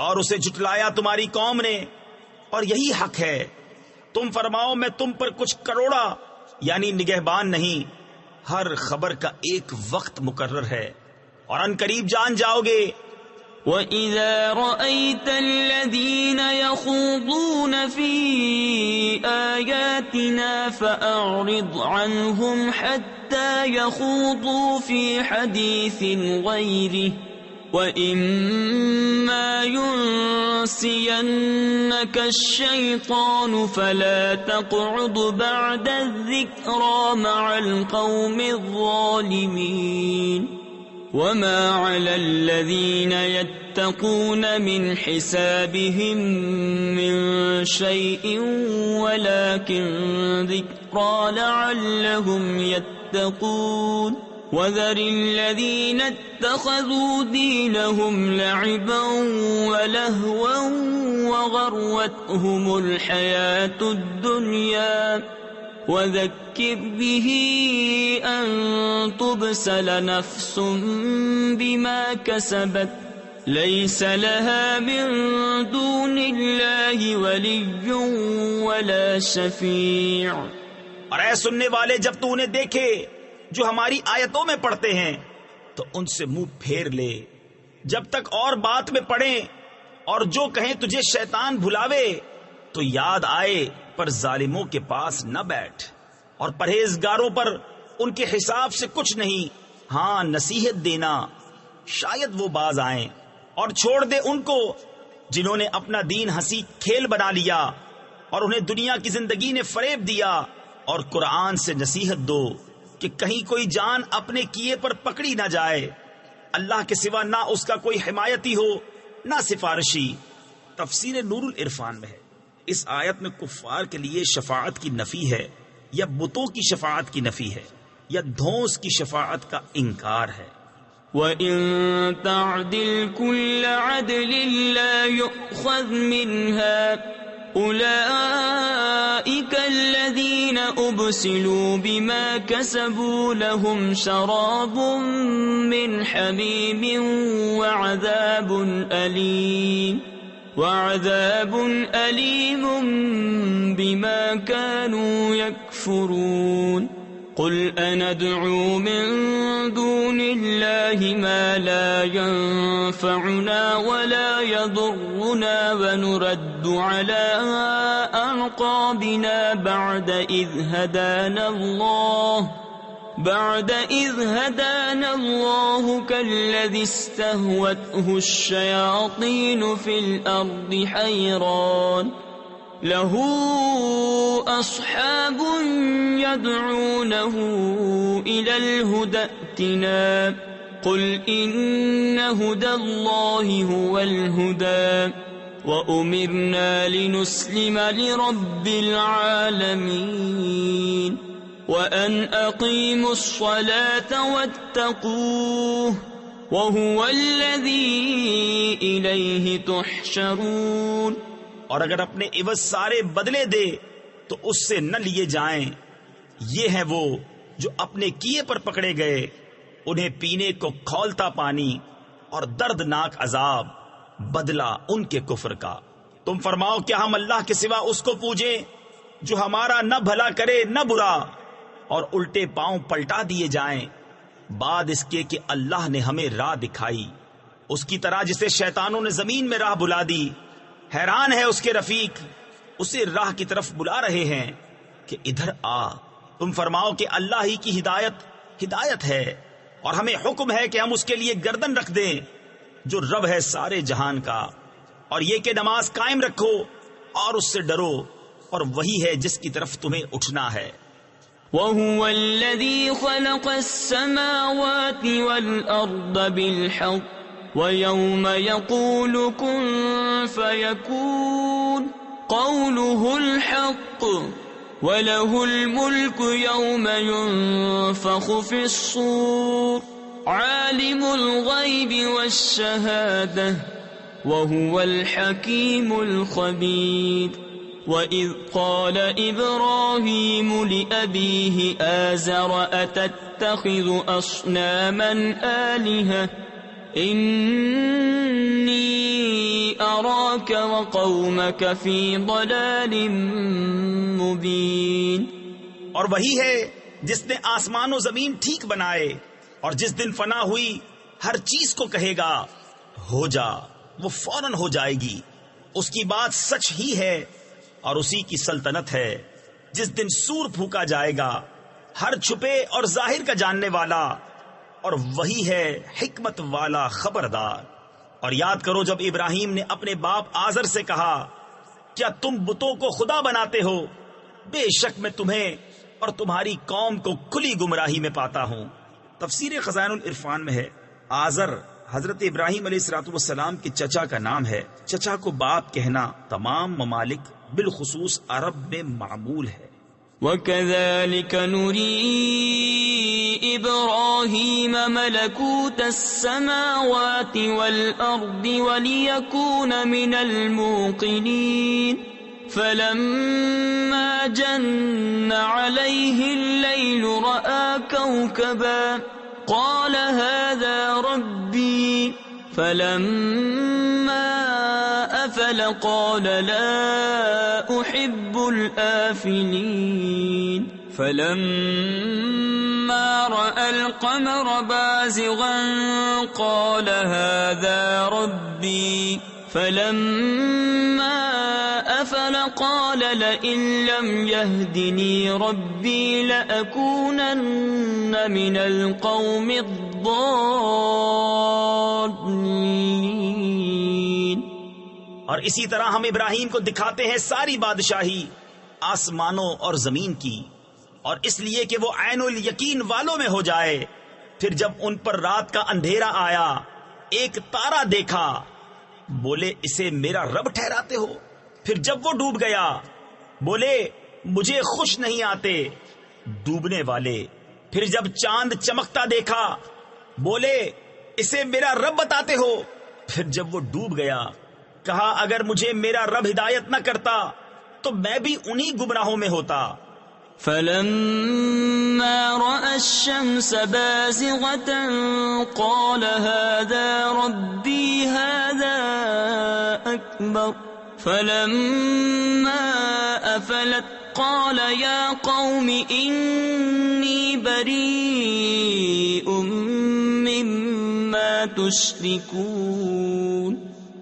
اور اسے جھٹلایا تمہاری قوم نے، اور یہی حق ہے. تم فرماؤ میں تم پر کچھ کروڑا یعنی نگہبان نہیں، ہر خبر کا ایک وقت مقرر ہے، اور ان قریب جان جاؤ گے. وَإِذَا رَأَيْتَ الَّذِينَ يَخُوضُونَ فِي آيَاتِنَا فَأَعْرِضْ عَنْهُمْ حَتَّى يَخُوضُوا فِي حَدِيثٍ غَيْرِهِ وَإِمَّا يُنْسِيَنَّكَ الشَّيْطَانُ فَلَا تَقْعُدْ بَعْدَ الذِّكْرَى مَعَ الْقَوْمِ الظَّالِمِينَ. وما على الذين يتقون من حسابهم من شيء ولكن ذكرى لعلهم يتقون. وذر الذين اتخذوا دينهم لعبا ولهوا وغرتهم الحياة الدنيا وذكر به أن تبسل نفس بما كسبت ليس لها من دون الله ولي ولا شفيع. اور اے سننے والے، جب تو انہیں دیکھے جو ہماری آیتوں میں پڑھتے ہیں تو ان سے منہ پھیر لے جب تک اور بات میں پڑھیں، اور جو کہیں تجھے شیطان بھلاوے تو یاد آئے، پر ظالموں کے پاس نہ بیٹھ، اور پرہیزگاروں پر ان کے حساب سے کچھ نہیں، ہاں نصیحت دینا، شاید وہ باز آئیں. اور چھوڑ دے ان کو جنہوں نے اپنا دین ہنسی کھیل بنا لیا اور انہیں دنیا کی زندگی نے فریب دیا، اور قرآن سے نصیحت دو کہ کہیں کوئی جان اپنے کیے پر پکڑی نہ جائے. اللہ کے سوا نہ اس کا کوئی حمایتی ہو نہ سفارشی. تفسیر نور العرفان میں ہے. اس آیت میں کفار کے لیے شفاعت کی نفی ہے یا بتوں کی شفاعت کی نفی ہے یا دھونس کی شفاعت کا انکار ہے. وَإِن تَعْدِلْ كُلَّ عَدْلٍ لَا يُؤْخَذْ مِنْهَا أُولَئِكَ الَّذِينَ أُبْسِلُوا بِمَا كَسَبُوا لَهُمْ شَرَابٌ مِّنْ حَمِيمٍ وَعَذَابٌ أَلِيمٌ بِمَا كَانُوا يَكْفُرُونَ. قل أندعو من دون الله ما لا ينفعنا ولا يضرنا ونرد على أعقابنا بعد إذ هدانا الله كالذي استهوته الشياطين في الأرض حيران له أصحاب يدعونه إلى الهدى ائتنا قل إن هدى الله هو الهدى وأمرنا لنسلم لرب العالمين وأن أقيموا الصلاة واتقوه وهو الذي إليه تحشرون. اور اگر اپنے عوض سارے بدلے دے تو اس سے نہ لیے جائیں. یہ ہیں وہ جو اپنے کیے پر پکڑے گئے، انہیں پینے کو کھولتا پانی اور دردناک عذاب، بدلہ ان کے کفر کا. تم فرماؤ کیا ہم اللہ کے سوا اس کو پوجیں جو ہمارا نہ بھلا کرے نہ برا، اور الٹے پاؤں پلٹا دیے جائیں بعد اس کے کہ اللہ نے ہمیں راہ دکھائی، اس کی طرح جسے شیطانوں نے زمین میں راہ بلا دی. حیران ہے اس کے رفیق، اسے راہ کی طرف بلا رہے ہیں کہ ادھر آ. تم فرماؤ کہ اللہ ہی کی ہدایت ہے، اور ہمیں حکم ہے کہ ہم اس کے لیے گردن رکھ دیں جو رب ہے سارے جہان کا، اور یہ کہ نماز قائم رکھو اور اس سے ڈرو، اور وہی ہے جس کی طرف تمہیں اٹھنا ہے. وَهُوَ الَّذِي خَلَقَ السَّمَاوَاتِ وَالْأَرْضَ بِالْحَقِّ وَيَوْمَ يَقُولُ كُن فَيَكُونُ قَوْلُهُ الْحَقُّ وَلَهُ الْمُلْكُ يَوْمَ يُنفَخُ فِي الصُّورِ عَالِمُ الْغَيْبِ وَالشَّهَادَةِ وَهُوَ الْحَكِيمُ الْخَبِيرُ. وَإِذْ قَالَ إِبْرَاهِيمُ لِأَبِيهِ آزَرَ أَتَتَّخِذُ أَصْنَامًا آلِهَةً إِنِّي أَرَاكَ وَقَوْمَكَ فِي ضَلَالٍ مُبِينٍ. اور وہی ہے جس نے آسمان و زمین ٹھیک بنائے، اور جس دن فنا ہوئی ہر چیز کو کہے گا ہو جا، وہ فوراً ہو جائے گی. اس کی بات سچ ہی ہے اور اسی کی سلطنت ہے. جس دن سور پھونکا جائے گا، ہر چھپے اور ظاہر کا جاننے والا، اور وہی ہے حکمت والا خبردار. اور یاد کرو جب ابراہیم نے اپنے باپ آزر سے کہا کیا تم بتوں کو خدا بناتے ہو؟ بے شک میں تمہیں اور تمہاری قوم کو کھلی گمراہی میں پاتا ہوں. تفسیر خزائن العرفان میں ہے آزر حضرت ابراہیم علیہ الصلوۃ والسلام کے چچا کا نام ہے. چچا کو باپ کہنا تمام ممالک بالخصوص عرب میں معمول ہے. وَكَذَلِكَ نُرِي إِبْرَاهِيمَ مَلَكُوتَ السَّمَاوَاتِ وَالْأَرْضِ وَلِيَكُونَ مِنَ الْمُوقِنِينَ فلما جن عليه الليل رأى كوكبا قال هذا ربي فلما أفل قال لا أحب الآفلين فلما رأى القمر بازغا قال هذا ربي فلما أفل قال لئن لم يهدني ربي لأكونن من القوم الضالين. اور اسی طرح ہم ابراہیم کو دکھاتے ہیں ساری بادشاہی آسمانوں اور زمین کی، اور اس لیے کہ وہ عین الیقین والوں میں ہو جائے. پھر جب ان پر رات کا اندھیرا آیا ایک تارا دیکھا، بولے اسے میرا رب ٹھہراتے ہو. پھر جب وہ ڈوب گیا بولے مجھے خوش نہیں آتے ڈوبنے والے. پھر جب چاند چمکتا دیکھا بولے اسے میرا رب بتاتے ہو. پھر جب وہ ڈوب گیا کہا اگر مجھے میرا رب ہدایت نہ کرتا تو میں بھی انہی گمراہوں میں ہوتا. فلما رأى الشمس بازغة قال هذا ربي هذا أكبر فلما أفلت قال يا قوم إني بريء مما تشركون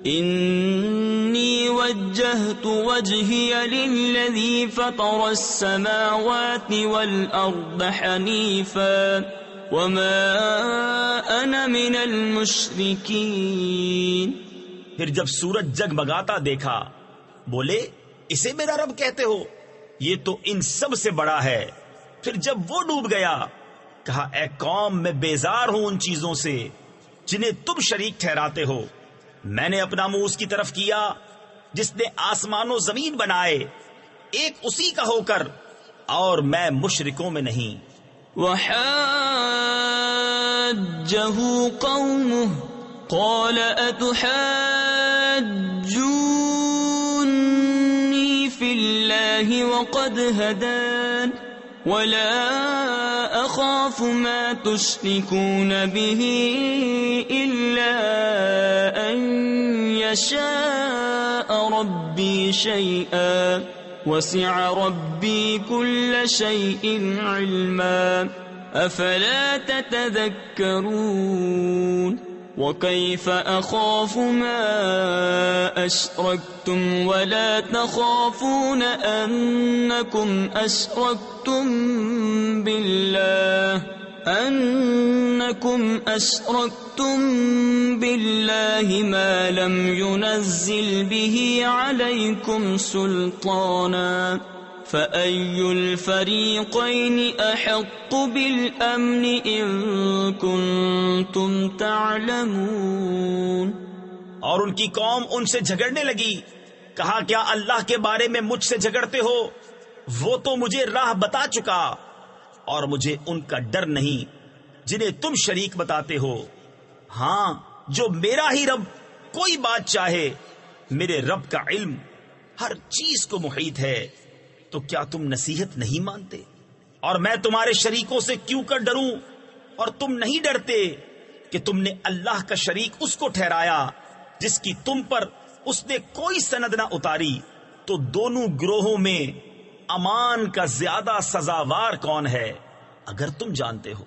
إني وجهت وجهي للذي فطر السماوات والأرض حنيفا وما أنا من المشركين. پھر جب سورج جگمگاتا دیکھا بولے اسے میرا رب کہتے ہو، یہ تو ان سب سے بڑا ہے. پھر جب وہ ڈوب گیا کہا اے قوم میں بیزار ہوں ان چیزوں سے جنہیں تم شریک ٹھہراتے ہو. میں نے اپنا منہ اس کی طرف کیا جس نے آسمان و زمین بنائے ایک اسی کا ہو کر، اور میں مشرکوں میں نہیں. وحاجه قومه قال أتحاجوني في الله وقد هدان ولا أخاف ما تشركون به إلا أن يشاء ربي شيئا وسع ربي كل شيء علما أفلا تتذكرون. وكيف أخاف ما أشركتم ولا تخافون أنكم أشركتم بالله ما لم ينزل به عليكم سلطانا فأي الفريقين أحق بالأمن إن كنتم تعلمون. اور ان کی قوم ان سے جھگڑنے لگی. کہا کیا اللہ کے بارے میں مجھ سے جھگڑتے ہو؟ وہ تو مجھے راہ بتا چکا اور مجھے ان کا ڈر نہیں جنہیں تم شریک بتاتے ہو. ہاں جو میرا ہی رب کوئی بات چاہے، میرے رب کا علم ہر چیز کو محیط ہے. تو کیا تم نصیحت نہیں مانتے؟ اور میں تمہارے شریکوں سے کیوں کر ڈروں اور تم نہیں ڈرتے کہ تم نے اللہ کا شریک اس کو ٹھہرایا جس کی تم پر اس نے کوئی سند نہ اتاری. تو دونوں گروہوں میں امان کا زیادہ سزاوار کون ہے اگر تم جانتے ہو.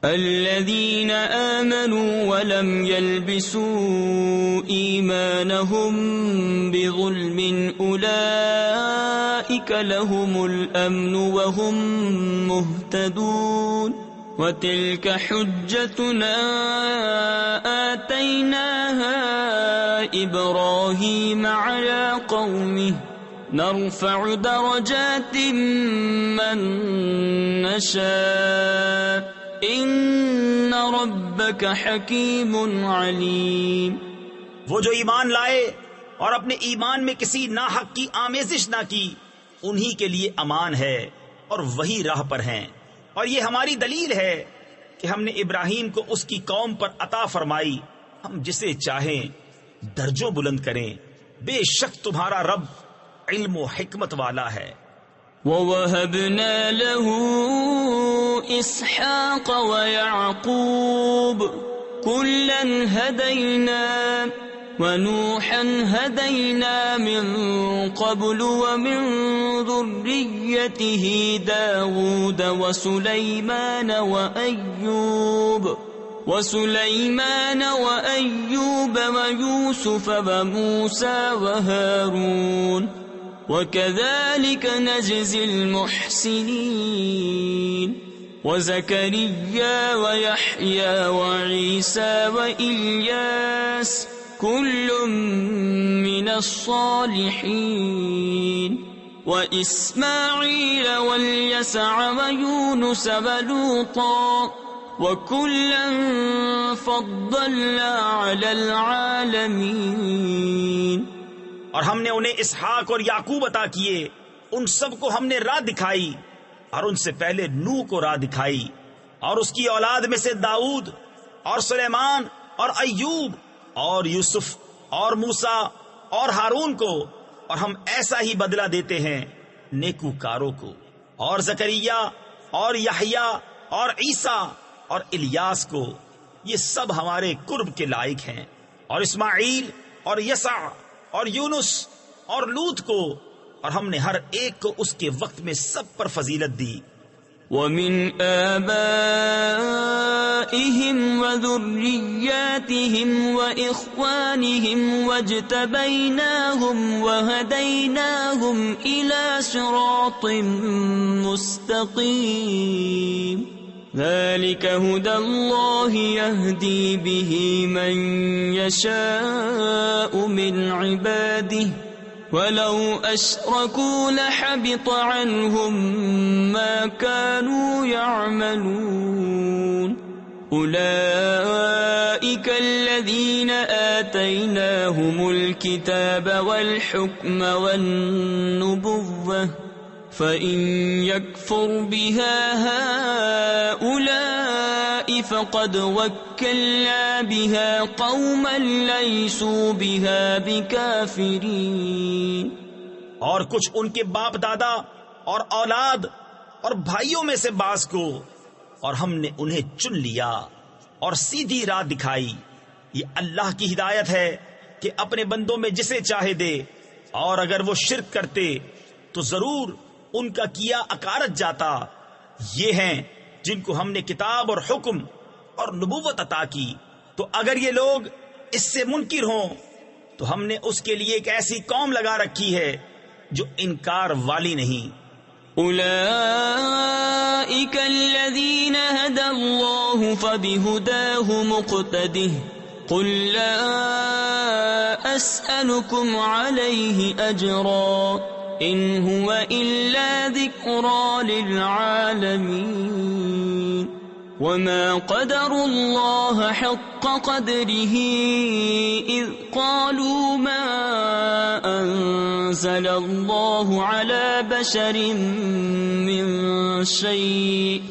الذين آمنوا ولم يلبسوا إيمانهم بظلم أولئك لهم الأمن وهم مهتدون. وتلك حجتنا آتيناها إبراهيم على قومه نرفع درجات من نشاء ان ربک حکیم علیم. وہ جو ایمان لائے اور اپنے ایمان میں کسی ناحق کی آمیزش نہ کی انہی کے لیے امان ہے اور وہی راہ پر ہیں. اور یہ ہماری دلیل ہے کہ ہم نے ابراہیم کو اس کی قوم پر عطا فرمائی. ہم جسے چاہیں درجوں بلند کریں. بے شک تمہارا رب علم و حکمت والا ہے۔ وَوَهَبْنَا لَهُ إِسْحَاقَ وَيَعْقُوبَ كُلًّا هَدَيْنَا وَنُوحًا هَدَيْنَا مِن قَبْلُ وَمِن ذُرِّيَّتِهِ دَاوُودَ وَسُلَيْمَانَ وَأَيُّوبَ وَيُوسُفَ وَمُوسَى وَهَارُونَ وَكَذَلِكَ نَجْزِي الْمُحْسِنِينَ وَزَكَرِيَّا وَيَحْيَى وَعِيسَى وَإِلْيَاسَ كُلٌّ مِّنَ الصَّالِحِينَ وَإِسْمَاعِيلَ وَالْيَسَعَ وَيُونُسَ وَلُوطًا وَكُلًّا فَضَّلْنَا عَلَى الْعَالَمِينَ۔ اور ہم نے انہیں اسحاق اور یعقوب عطا کیے، ان سب کو ہم نے راہ دکھائی، اور ان سے پہلے نوح کو راہ دکھائی، اور اس کی اولاد میں سے داؤد اور سلیمان اور ایوب اور یوسف اور موسیٰ اور ہارون کو، اور ہم ایسا ہی بدلہ دیتے ہیں نیکوکاروں کو، اور زکریا اور یحییٰ اور عیسیٰ اور الیاس کو، یہ سب ہمارے قرب کے لائق ہیں، اور اسماعیل اور یسع اور یونس اور لوط کو، اور ہم نے ہر ایک کو اس کے وقت میں سب پر فضیلت دی۔ وَمِنْ آبَائِهِمْ وَذُرِّيَّاتِهِمْ وَإِخْوَانِهِمْ وَاجْتَبَيْنَاهُمْ وَهَدَيْنَاهُمْ إِلَى صِرَاطٍ مُسْتَقِيمٍ ذَلِكَ هُدَى اللَّهِ يَهْدِي بِهِ مَن يَشَاءُ مِنْ عِبَادِهِ وَلَوْ أَشْرَكُوا لَحَبِطَ عَنْهُمْ مَا كَانُوا يَعْمَلُونَ أُولَئِكَ الَّذِينَ آتَيْنَاهُمُ الْكِتَابَ وَالْحُكْمَ وَالنُّبُوَّةَ فَإِن يَكْفُرْ بِهَا هَؤُلَاءِ فَقَدْ وَكَّلْنَا بِهَا قَوْمًا لَيْسُوا بِهَا بِكَافِرِينَ۔ اور کچھ ان کے باپ دادا اور اولاد اور بھائیوں میں سے بعض کو، اور ہم نے انہیں چن لیا اور سیدھی راہ دکھائی۔ یہ اللہ کی ہدایت ہے کہ اپنے بندوں میں جسے چاہے دے، اور اگر وہ شرک کرتے تو ضرور ان کا کیا اکارت جاتا۔ یہ ہیں جن کو ہم نے کتاب اور حکم اور نبوت عطا کی، تو اگر یہ لوگ اس سے منکر ہوں تو ہم نے اس کے لیے ایک ایسی قوم لگا رکھی ہے جو انکار والی نہیں۔ أولئك الذين هدى الله فبهداه مقتده قل لا أسألكم عليه أجرا إن هو إلا ذكرى للعالمين وما قدروا الله حق قدره إذ قالوا ما أنزل الله على بشر من شيء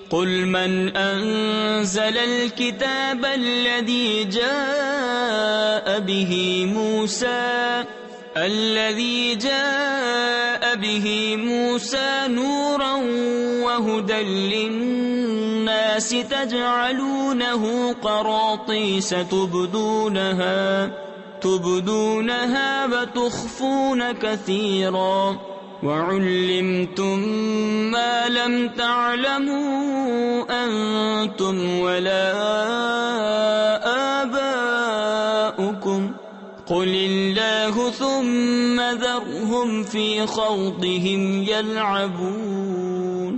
قل من أنزل الكتاب الذي جاء به موسى نورا وهدى للناس تجعلونه قراطيس تبدونها وتخفون كثيرا وعلمتم ما لم تعلموا أنتم ولا آباؤكم قل الله ثم ذرهم في خوضهم يلعبون۔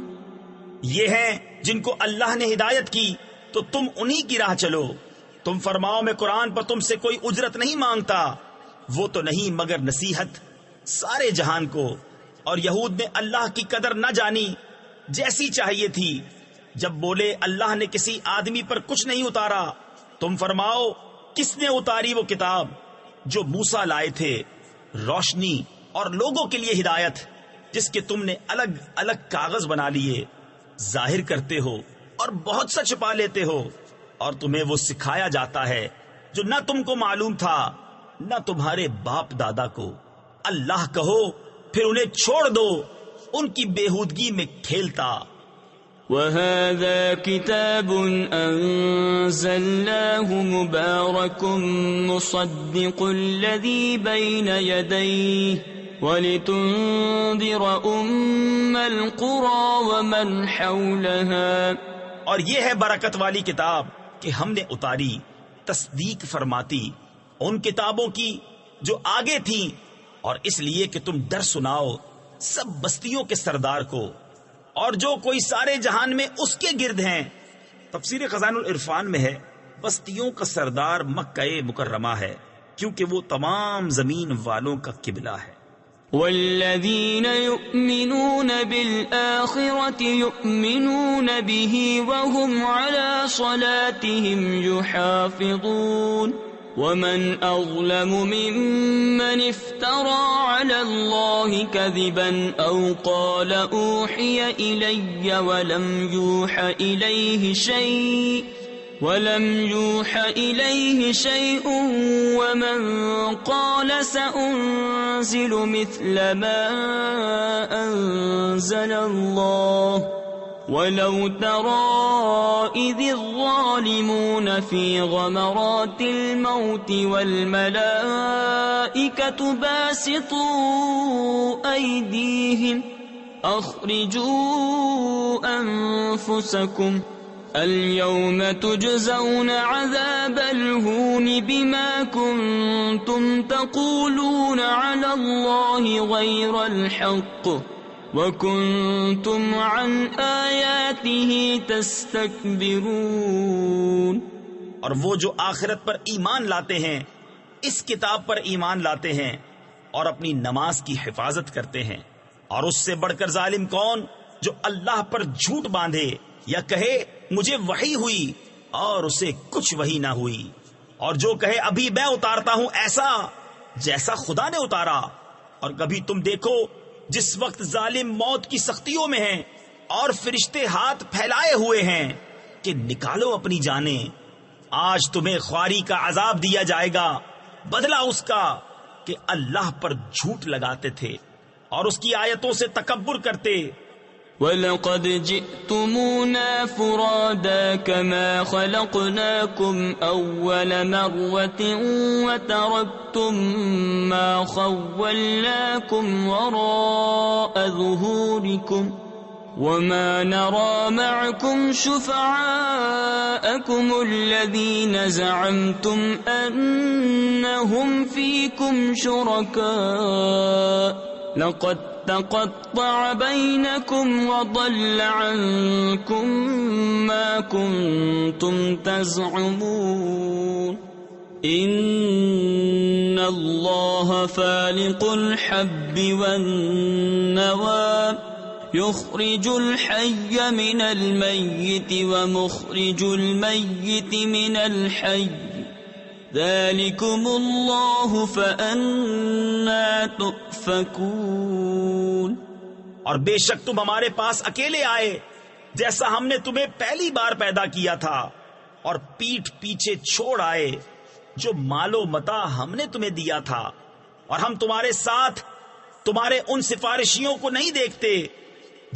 یہ ہیں جن کو اللہ نے ہدایت کی تو تم انہی کی راہ چلو۔ تم فرماؤ میں قرآن پر تم سے کوئی اجرت نہیں مانگتا، وہ تو نہیں مگر نصیحت سارے جہان کو۔ اور یہود نے اللہ کی قدر نہ جانی جیسی چاہیے تھی، جب بولے اللہ نے کسی آدمی پر کچھ نہیں اتارا۔ تم فرماؤ کس نے اتاری وہ کتاب جو موسیٰ لائے تھے، روشنی اور لوگوں کے لیے ہدایت، جس کے تم نے الگ الگ کاغذ بنا لیے، ظاہر کرتے ہو اور بہت سا چھپا لیتے ہو، اور تمہیں وہ سکھایا جاتا ہے جو نہ تم کو معلوم تھا نہ تمہارے باپ دادا کو۔ اللہ کہو پھر انہیں چھوڑ دو ان کی بےہودگی میں کھیلتا۔ وَهَذَا كِتَابٌ أَنزَلْنَاهُ مُبَارَكٌ مُصَدِّقُ الَّذِي بَيْنَ يَدَيْهِ وَلِتُنذِرَ أُمَّ الْقُرَى وَمَنْ حَوْلَهَا۔ اور یہ ہے برکت والی کتاب کہ ہم نے اتاری، تصدیق فرماتی ان کتابوں کی جو آگے تھیں، اور اس لیے کہ تم ڈر سناؤ سب بستیوں کے سردار کو اور جو کوئی سارے جہان میں اس کے گرد ہیں۔ تفسیر خزائن العرفان میں ہے بستیوں کا سردار مکہ مکرمہ ہے، کیونکہ وہ تمام زمین والوں کا قبلہ ہے۔ والذین یؤمنون بالآخرة یؤمنون به وهم على صلاتهم یحافظون ومن اظلم ممن افترى على الله كذبا او قال اوحي الي ولم يوحى اليه شيء ومن قال سأنزل مثل ما انزل الله ولو ترى إذ الظالمون في غمرات الموت والملائكة باسطوا أيديهم أخرجوا أنفسكم اليوم تجزون عذاب الهون بما كنتم تقولون على الله غير الحق وَكُنْتُمْ عَنْ آيَاتِهِ تَسْتَكْبِرُونَ۔ اور وہ جو آخرت پر ایمان لاتے ہیں، اس کتاب پر ایمان لاتے ہیں اور اپنی نماز کی حفاظت کرتے ہیں، اور اس سے بڑھ کر ظالم کون جو اللہ پر جھوٹ باندھے یا کہے مجھے وحی ہوئی اور اسے کچھ وحی نہ ہوئی، اور جو کہے ابھی میں اتارتا ہوں ایسا جیسا خدا نے اتارا۔ اور کبھی تم دیکھو جس وقت ظالم موت کی سختیوں میں ہیں اور فرشتے ہاتھ پھیلائے ہوئے ہیں کہ نکالو اپنی جانیں، آج تمہیں خواری کا عذاب دیا جائے گا، بدلہ اس کا کہ اللہ پر جھوٹ لگاتے تھے اور اس کی آیتوں سے تکبر کرتے۔ وَلَقَدْ جِئْتُمُونَا فُرَادَى كَمَا خَلَقْنَاكُمْ أَوَّلَ مَرَّةٍ وَتَرَكْتُمْ مَا خَوَّلْنَاكُمْ وَرَاءَ ظُهُورِكُمْ وَمَا نَرَى مَعَكُمْ شُفَعَاءَكُمُ الَّذِينَ زَعَمْتُمْ أَنَّهُمْ فِيكُمْ شُرَكَاءُ لَقَدْ تقطع بينكم وضل عنكم ما كنتم تزعمون إن الله فالق الحب والنوى يخرج الحي من الميت ومخرج الميت من الحي ذلكم الله فأنا تؤفكون۔ اور بے شک تم ہمارے پاس اکیلے آئے جیسا ہم نے تمہیں پہلی بار پیدا کیا تھا، اور پیٹھ پیچھے چھوڑ آئے جو مال و متاع ہم نے تمہیں دیا تھا، اور ہم تمہارے ساتھ تمہارے ان سفارشیوں کو نہیں دیکھتے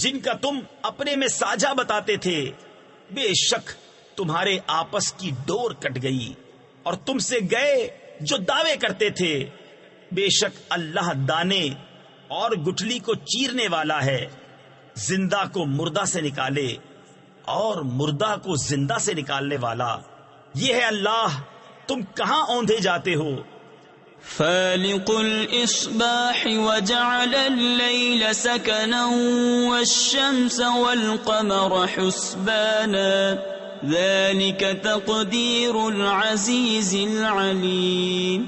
جن کا تم اپنے میں ساجھا بتاتے تھے۔ بے شک تمہارے آپس کی ڈور کٹ گئی اور تم سے گئے جو دعوے کرتے تھے۔ بے شک اللہ دانے اور گٹھلی کو چیرنے والا ہے، زندہ کو مردہ سے نکالے اور مردہ کو زندہ سے نکالنے والا۔ یہ ہے اللہ، تم کہاں اوندھے جاتے ہو؟ فالق الإصباح وجعل الليل سكنا والشمس والقمر حسبانا ذلك تقدير العزيز العليم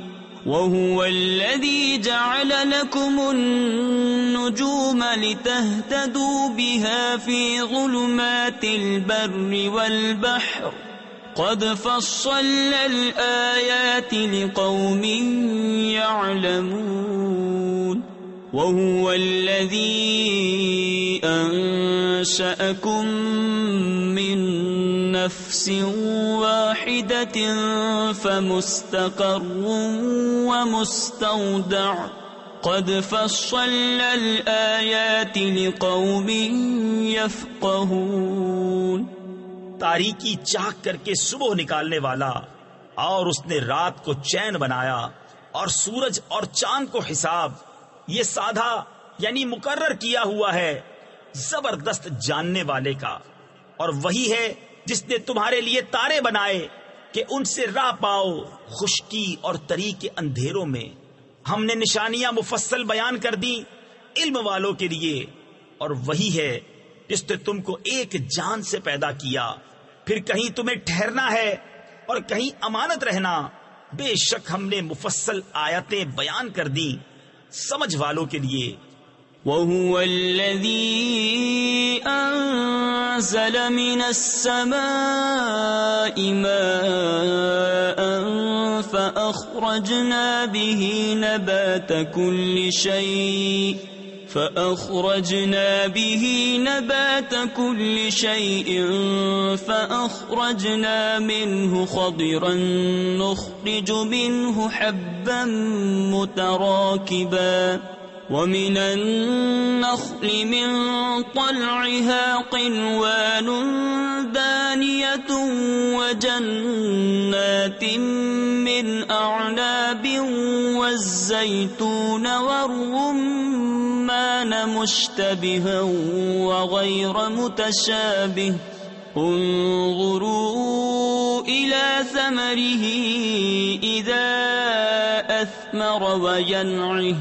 وهو الذي جعل لكم النجوم لتهتدوا بها في ظلمات البر والبحر قد فصلنا الآيات لقوم يعلمون وهو الذي أنشأكم من نفس واحدة فمستقر ومستودع قد فصلنا الآيات لقوم يفقهون. تاریکی چاک کر کے صبح نکالنے والا، اور اس نے رات کو چین بنایا، اور سورج اور چاند کو حساب، یہ سادھا یعنی مقرر کیا ہوا ہے زبردست جاننے والے کا. اور وہی ہے جس نے تمہارے لیے تارے بنائے کہ ان سے راہ پاؤ خشکی اور تری کے اندھیروں میں. ہم نے نشانیاں مفصل بیان کر دی علم والوں کے لیے. اور وہی ہے جس نے تم کو ایک جان سے پیدا کیا، پھر کہیں تمہیں ٹھہرنا ہے اور کہیں امانت رہنا. بے شک ہم نے مفصل آیتیں بیان کر دی سمجھ والوں کے لیے. وَهُوَ الَّذِي أَنزَلَ مِنَ السَّمَاءِ مَاءً فَأَخْرَجْنَا بِهِ نَبَاتَ كُلِّ شَيْءٍ فَأَخْرَجْنَا مِنْهُ خَضِرًا نُخْرِجُ مِنْهُ حَبًّا مُتَرَاكِبًا وَمِنَ النَّخْلِ مِنْ طَلْعِهَا قِنْوَانٌ دَانِيَةٌ وَجَنَّاتٍ مِّنْ أَعْنَابٍ وَالزَّيْتُونَ وَالرُّمَّانَ مُشْتَبِهًا وَغَيْرَ مُتَشَابِهٍ انظُرُوا إِلَى ثَمَرِهِ إِذَا أَثْمَرَ وَيَنْعِهِ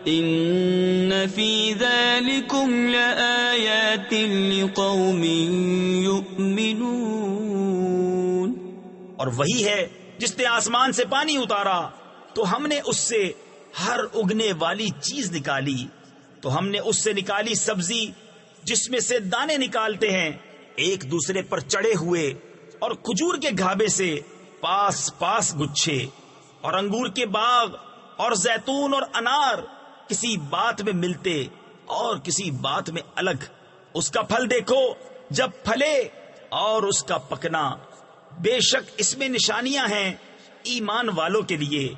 إِنَّ فِي ذَلِكُمْ لَآيَاتٍ لِقَوْمٍ يُؤْمِنُونَ. اور وہی ہے جس نے آسمان سے پانی اتارا تو ہم نے اس سے ہر اگنے والی چیز نکالی. تو ہم نے اس سے نکالی سبزی جس میں سے دانے نکالتے ہیں ایک دوسرے پر چڑھے ہوئے، اور کھجور کے گھابے سے پاس پاس گچھے، اور انگور کے باغ اور زیتون اور انار کسی بات میں ملتے اور کسی بات میں الگ. اس کا پھل دیکھو جب پھلے اور اس کا پکنا، بے شک اس میں نشانیاں ہیں ایمان والوں کے لیے.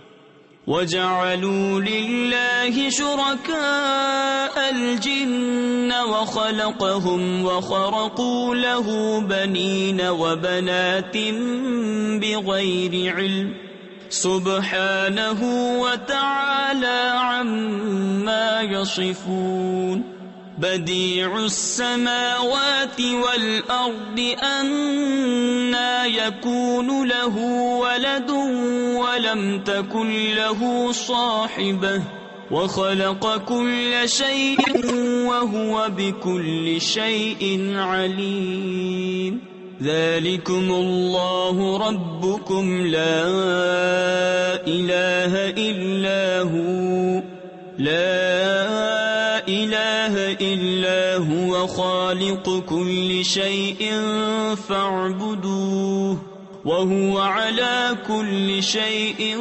وَجَعَلُوا لِلَّهِ شُرَكَاءَ الْجِنَّ وَخَلَقَهُمْ وَخَرَقُوا لَهُ بَنِينَ وَبَنَاتٍ بِغَيْرِ عِلْمٍ سُبْحَانَهُ وَتَعَالَى عَمَّا يَصِفُونَ. بَدِيعُ السَّمَاوَاتِ وَالْأَرْضِ أَنَّى يَكُونُ لَهُ وَلَدٌ وَلَمْ تَكُنْ لَهُ صَاحِبَةٌ وَخَلَقَ كُلَّ شَيْءٍ وَهُوَ بِكُلِّ شَيْءٍ عَلِيمٌ. ذَلِكُمُ اللَّهُ رَبُّكُمْ لَا إِلَهَ إِلَّا هُوَ خَالِقُ كُلِّ شَيْءٍ فَاعْبُدُوهُ وَهُوَ عَلَى كُلِّ شَيْءٍ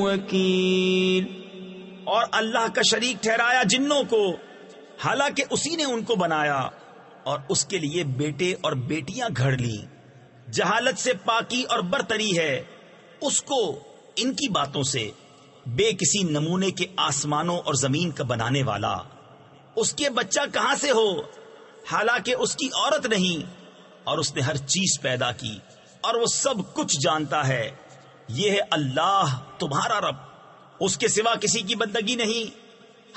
وَكِيلٌ. اور اللہ کا شریک ٹھہرایا جنوں کو، حالانکہ اسی نے ان کو بنایا اور اس کے لیے بیٹے اور بیٹیاں گھڑ لی. جہالت سے پاکی اور برتری ہے اس کو ان کی باتوں سے. بے کسی نمونے کے آسمانوں اور زمین کا بنانے والا، اس کے بچہ کہاں سے ہو حالانکہ اس کی عورت نہیں. اور اس نے ہر چیز پیدا کی اور وہ سب کچھ جانتا ہے. یہ ہے اللہ تمہارا رب، اس کے سوا کسی کی بندگی نہیں.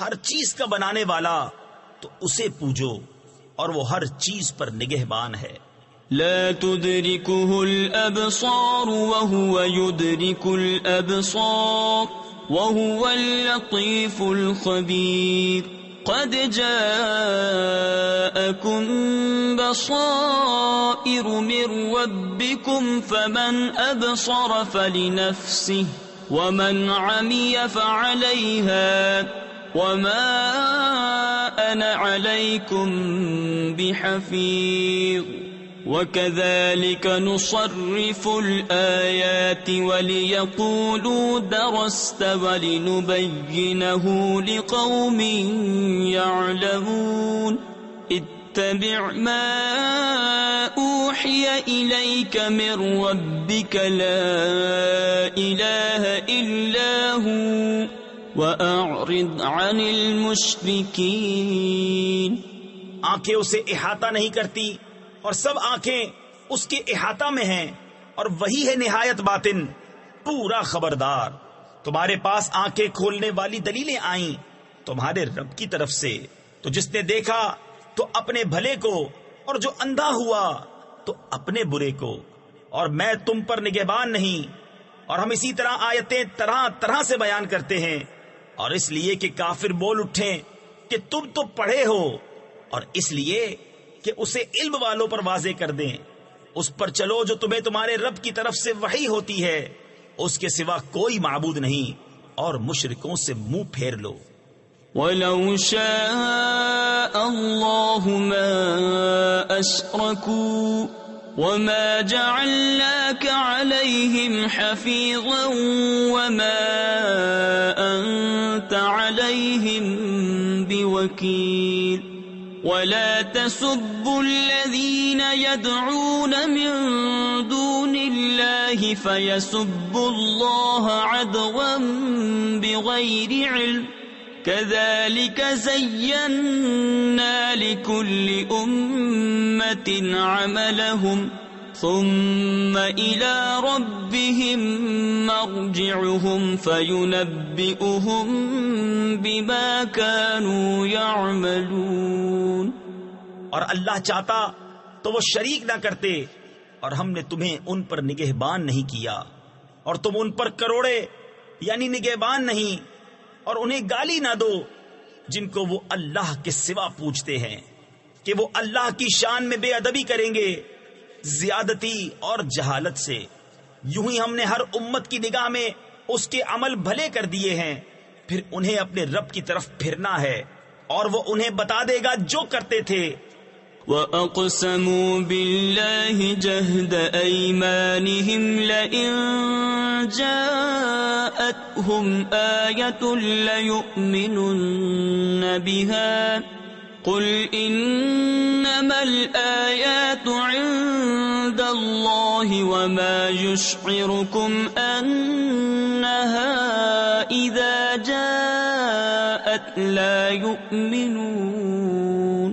ہر چیز کا بنانے والا، تو اسے پوجو، اور وہ ہر چیز پر نگہبان ہے. لا تدركه الأبصار وهو يدرك الأبصار وهو اللطيف الخبير. قد جاءكم بصائر من ربكم فمن أبصر فلنفسه ومن عمي فعليها وما أنا عليكم بحفيظ. وَكَذَلِكَ نُصَرِّفُ الْآيَاتِ وَلِيَقُولُوا دَرَسْتَ وَلِنُبَيِّنَهُ لِقَوْمٍ يَعْلَمُونَ. اتَّبِعْ مَا أُوحِيَ إِلَيْكَ مِنْ رَبِّكَ لَا إِلَهَ إِلَّا هُوَ وأعرض عن المشركين. آنکھیں اسے احاطہ نہیں کرتی اور سب آنکھیں اس کے احاطہ میں ہیں، اور وہی ہے نہایت باطن پورا خبردار. تمہارے پاس آنکھیں کھولنے والی دلیلیں آئیں تمہارے رب کی طرف سے، تو جس نے دیکھا تو اپنے بھلے کو، اور جو اندھا ہوا تو اپنے برے کو، اور میں تم پر نگہبان نہیں. اور ہم اسی طرح آیتیں طرح طرح سے بیان کرتے ہیں، اور اس لیے کہ کافر بول اٹھیں کہ تم تو پڑھے ہو، اور اس لیے کہ اسے علم والوں پر واضح کر دیں. اس پر چلو جو تمہیں تمہارے رب کی طرف سے وحی ہوتی ہے، اس کے سوا کوئی معبود نہیں، اور مشرکوں سے منہ پھیر لو. وَلَوْ شَاءَ اللَّهُ مَا أَشْرَكُوا وَمَا جَعَلْنَاكَ عَلَيْهِمْ حَفِيظًا وَمَا أَنْتَ عَلَيْهِمْ بِوَكِيلٍ. وَلَا تَسُبُّوا الَّذِينَ يَدْعُونَ مِن دُونِ اللَّهِ فَيَسُبُّوا اللَّهَ عَدْوًا بِغَيْرِ عِلْمٍ. كَذَلِكَ زَيَّنَّا لِكُلِّ أُمَّةٍ عَمَلَهُمْ ثُمَّ إِلَى رَبِّهِمْ مَرْجِعُهُمْ فَيُنَبِّئُهُم بِمَا كَانُوا يَعْمَلُونَ. اور اللہ چاہتا تو وہ شریک نہ کرتے، اور ہم نے تمہیں ان پر نگہبان نہیں کیا، اور تم ان پر کروڑے یعنی نگہبان نہیں، اور انہیں گالی نہ دو جن کو وہ اللہ کے سوا پوچھتے ہیں کہ وہ اللہ کی شان میں بے ادبی کریں گے زیادتی اور جہالت سے. یوں ہی ہم نے ہر امت کی نگاہ میں اس کے عمل بھلے کر دیے ہیں، پھر انہیں اپنے رب کی طرف پھرنا ہے، اور وہ انہیں بتا دے گا جو کرتے تھے. وَأَقْسَمُوا بِاللَّهِ جَهْدَ أَيْمَانِهِمْ لَئِن جَاءَتْهُمْ آيَةٌ لَيُؤْمِنُنَّ بِهَا قُلْ إِنَّمَا الْآيَاتُ عِندَ اللَّهِ وَمَا يُشْعِرُكُمْ أَنَّهَا إِذَا جَاءَتْ لَا يُؤْمِنُونَ.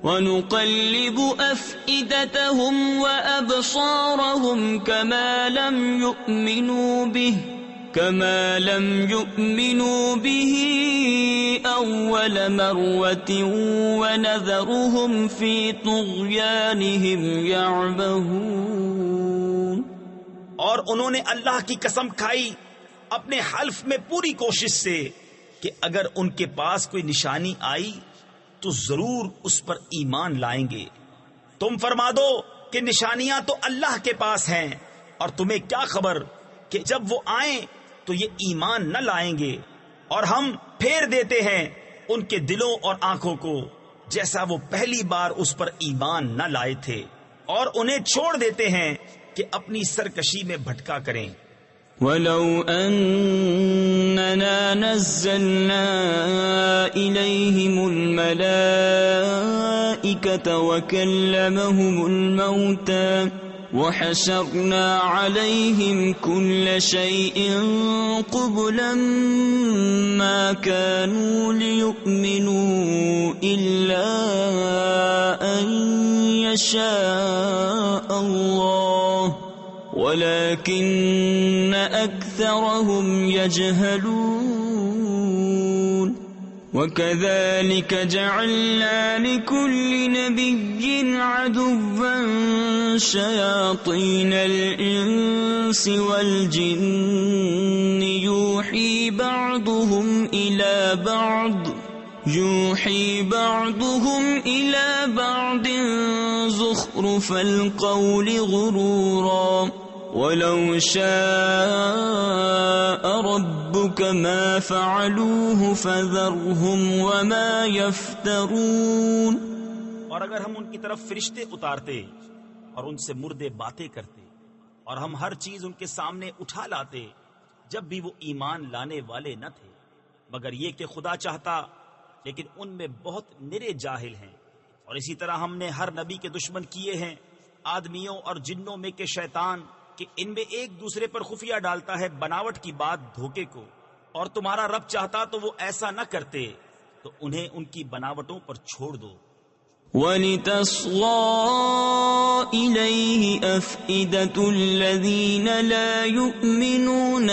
وَنُقَلِّبُ أَفْئِدَتَهُمْ وَأَبْصَارَهُمْ كَمَا لَمْ يُؤْمِنُوا بِهِ أَوَّلَ مَرَّةٍ وَنَذَرُهُمْ فِي طُغْيَانِهِمْ يَعْمَهُونَ. اور انہوں نے اللہ کی قسم کھائی اپنے حلف میں پوری کوشش سے کہ اگر ان کے پاس کوئی نشانی آئی تو ضرور اس پر ایمان لائیں گے. تم فرما دو کہ نشانیاں تو اللہ کے پاس ہیں، اور تمہیں کیا خبر کہ جب وہ آئیں تو یہ ایمان نہ لائیں گے. اور ہم پھیر دیتے ہیں ان کے دلوں اور آنکھوں کو جیسا وہ پہلی بار اس پر ایمان نہ لائے تھے، اور انہیں چھوڑ دیتے ہیں کہ اپنی سرکشی میں بھٹکا کریں. وَلَوْ أَنَّنَا نَزَّلْنَا إِلَيْهِمُ الْمَلَائِكَةَ وَكَلَّمَهُمُ الْمَوْتَى وَحَشَرْنَا عَلَيْهِمْ كُلَّ شَيْءٍ قُبُلًا مَا كَانُوا لِيُؤْمِنُوا إِلَّا أَن يَشَاءَ اللَّهُ وَلَكِنَّ أَكْثَرَهُمْ يَجْهَلُونَ. وَكَذَلِكَ جَعَلْنَا لِكُلِّ نَبِيٍّ عَدُوًّا شَيَاطِينَ الْإِنسِ وَالْجِنِّ يُوحِي بَعْضُهُمْ إِلَى بَعْضٍ زُخْرُفَ الْقَوْلِ غُرُورًا. وَلَوْ شَاءَ رَبُّكَ مَا فَعَلُوهُ فَذَرْهُمْ وَمَا يَفْتَرُونَ. اور اگر ہم ان کی طرف فرشتے اتارتے اور ان سے مردے باتیں کرتے، اور ہم ہر چیز ان کے سامنے اٹھا لاتے، جب بھی وہ ایمان لانے والے نہ تھے، مگر یہ کہ خدا چاہتا، لیکن ان میں بہت نرے جاہل ہیں. اور اسی طرح ہم نے ہر نبی کے دشمن کیے ہیں آدمیوں اور جنوں میں کے شیطان، کہ ان میں ایک دوسرے پر خفیہ ڈالتا ہے بناوٹ کی بات دھوکے کو، اور تمہارا رب چاہتا تو وہ ایسا نہ کرتے، تو انہیں ان کی بناوٹوں پر چھوڑ دو۔ وَلِتَصْغَىٰ إِلَيْهِ أَفْئِدَةُ الَّذِينَ لَا يُؤْمِنُونَ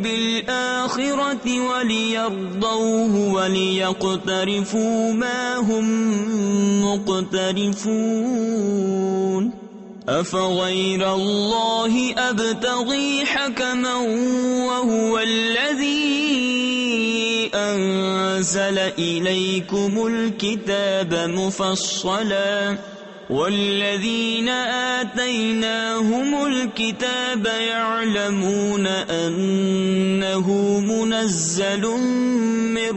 بِالْآخِرَةِ وَلِيَرْضَوْهُ وَلِيَقْتَرِفُوا مَا هُمْ مُقْتَرِفُونَ أَفَغَيْرَ اللَّهِ أَبْتَغِي حَكَمًا وَهُوَ الَّذِي أَنزَلَ إِلَيْكُمُ الْكِتَابَ مُفَصَّلًا وَالَّذِينَ آتَيْنَاهُمُ الْكِتَابَ يَعْلَمُونَ أَنَّهُ مُنَزَّلٌ مِّن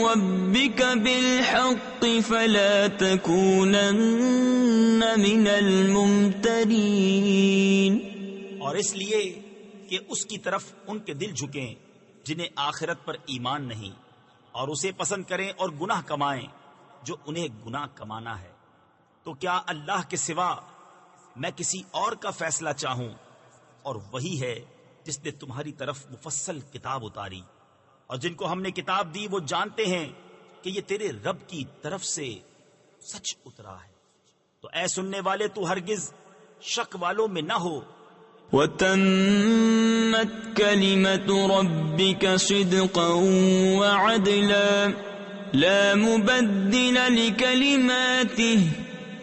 رَّبِّكَ بِالْحَقِّ فَلَا تَكُونَنَّ مِنَ الْمُمْتَرِينَ۔ اور اس لیے کہ اس کی طرف ان کے دل جھکیں جنہیں آخرت پر ایمان نہیں، اور اسے پسند کریں اور گناہ کمائیں جو انہیں گناہ کمانا ہے۔ تو کیا اللہ کے سوا میں کسی اور کا فیصلہ چاہوں؟ اور وہی ہے جس نے تمہاری طرف مفصل کتاب اتاری، اور جن کو ہم نے کتاب دی وہ جانتے ہیں کہ یہ تیرے رب کی طرف سے سچ اترا ہے۔ تو اے سننے والے تو ہرگز شک والوں میں نہ ہو۔ وَتَمَّتْ كَلِمَةُ رَبِّكَ صِدْقًا وَعَدْلًا لَا مُبَدِّلَ لِكَلِمَاتِهِ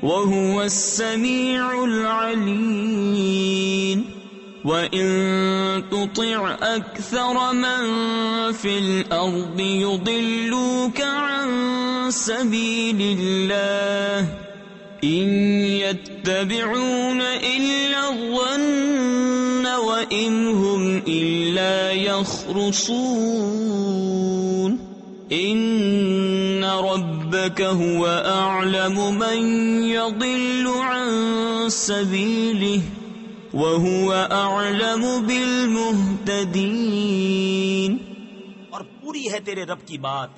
وَهُوَ السَّمِيعُ الْعَلِيمُ وَإِن تُطِعْ أَكْثَرَ مَن فِي الْأَرْضِ يُضِلُّوكَ عَن سَبِيلِ اللَّهِ إِن يَتَّبِعُونَ إِلَّا الظَّنَّ وَإِنْ هُمْ إِلَّا يَخْرُصُونَ إِنَّ رَبَّكَ هُوَ أَعْلَمُ مَن يَضِلُّ عَن سَبِيلِهِ وَهُوَ أَعْلَمُ بِالْمُهْتَدِينَ۔ اور پوری ہے تیرے رب کی بات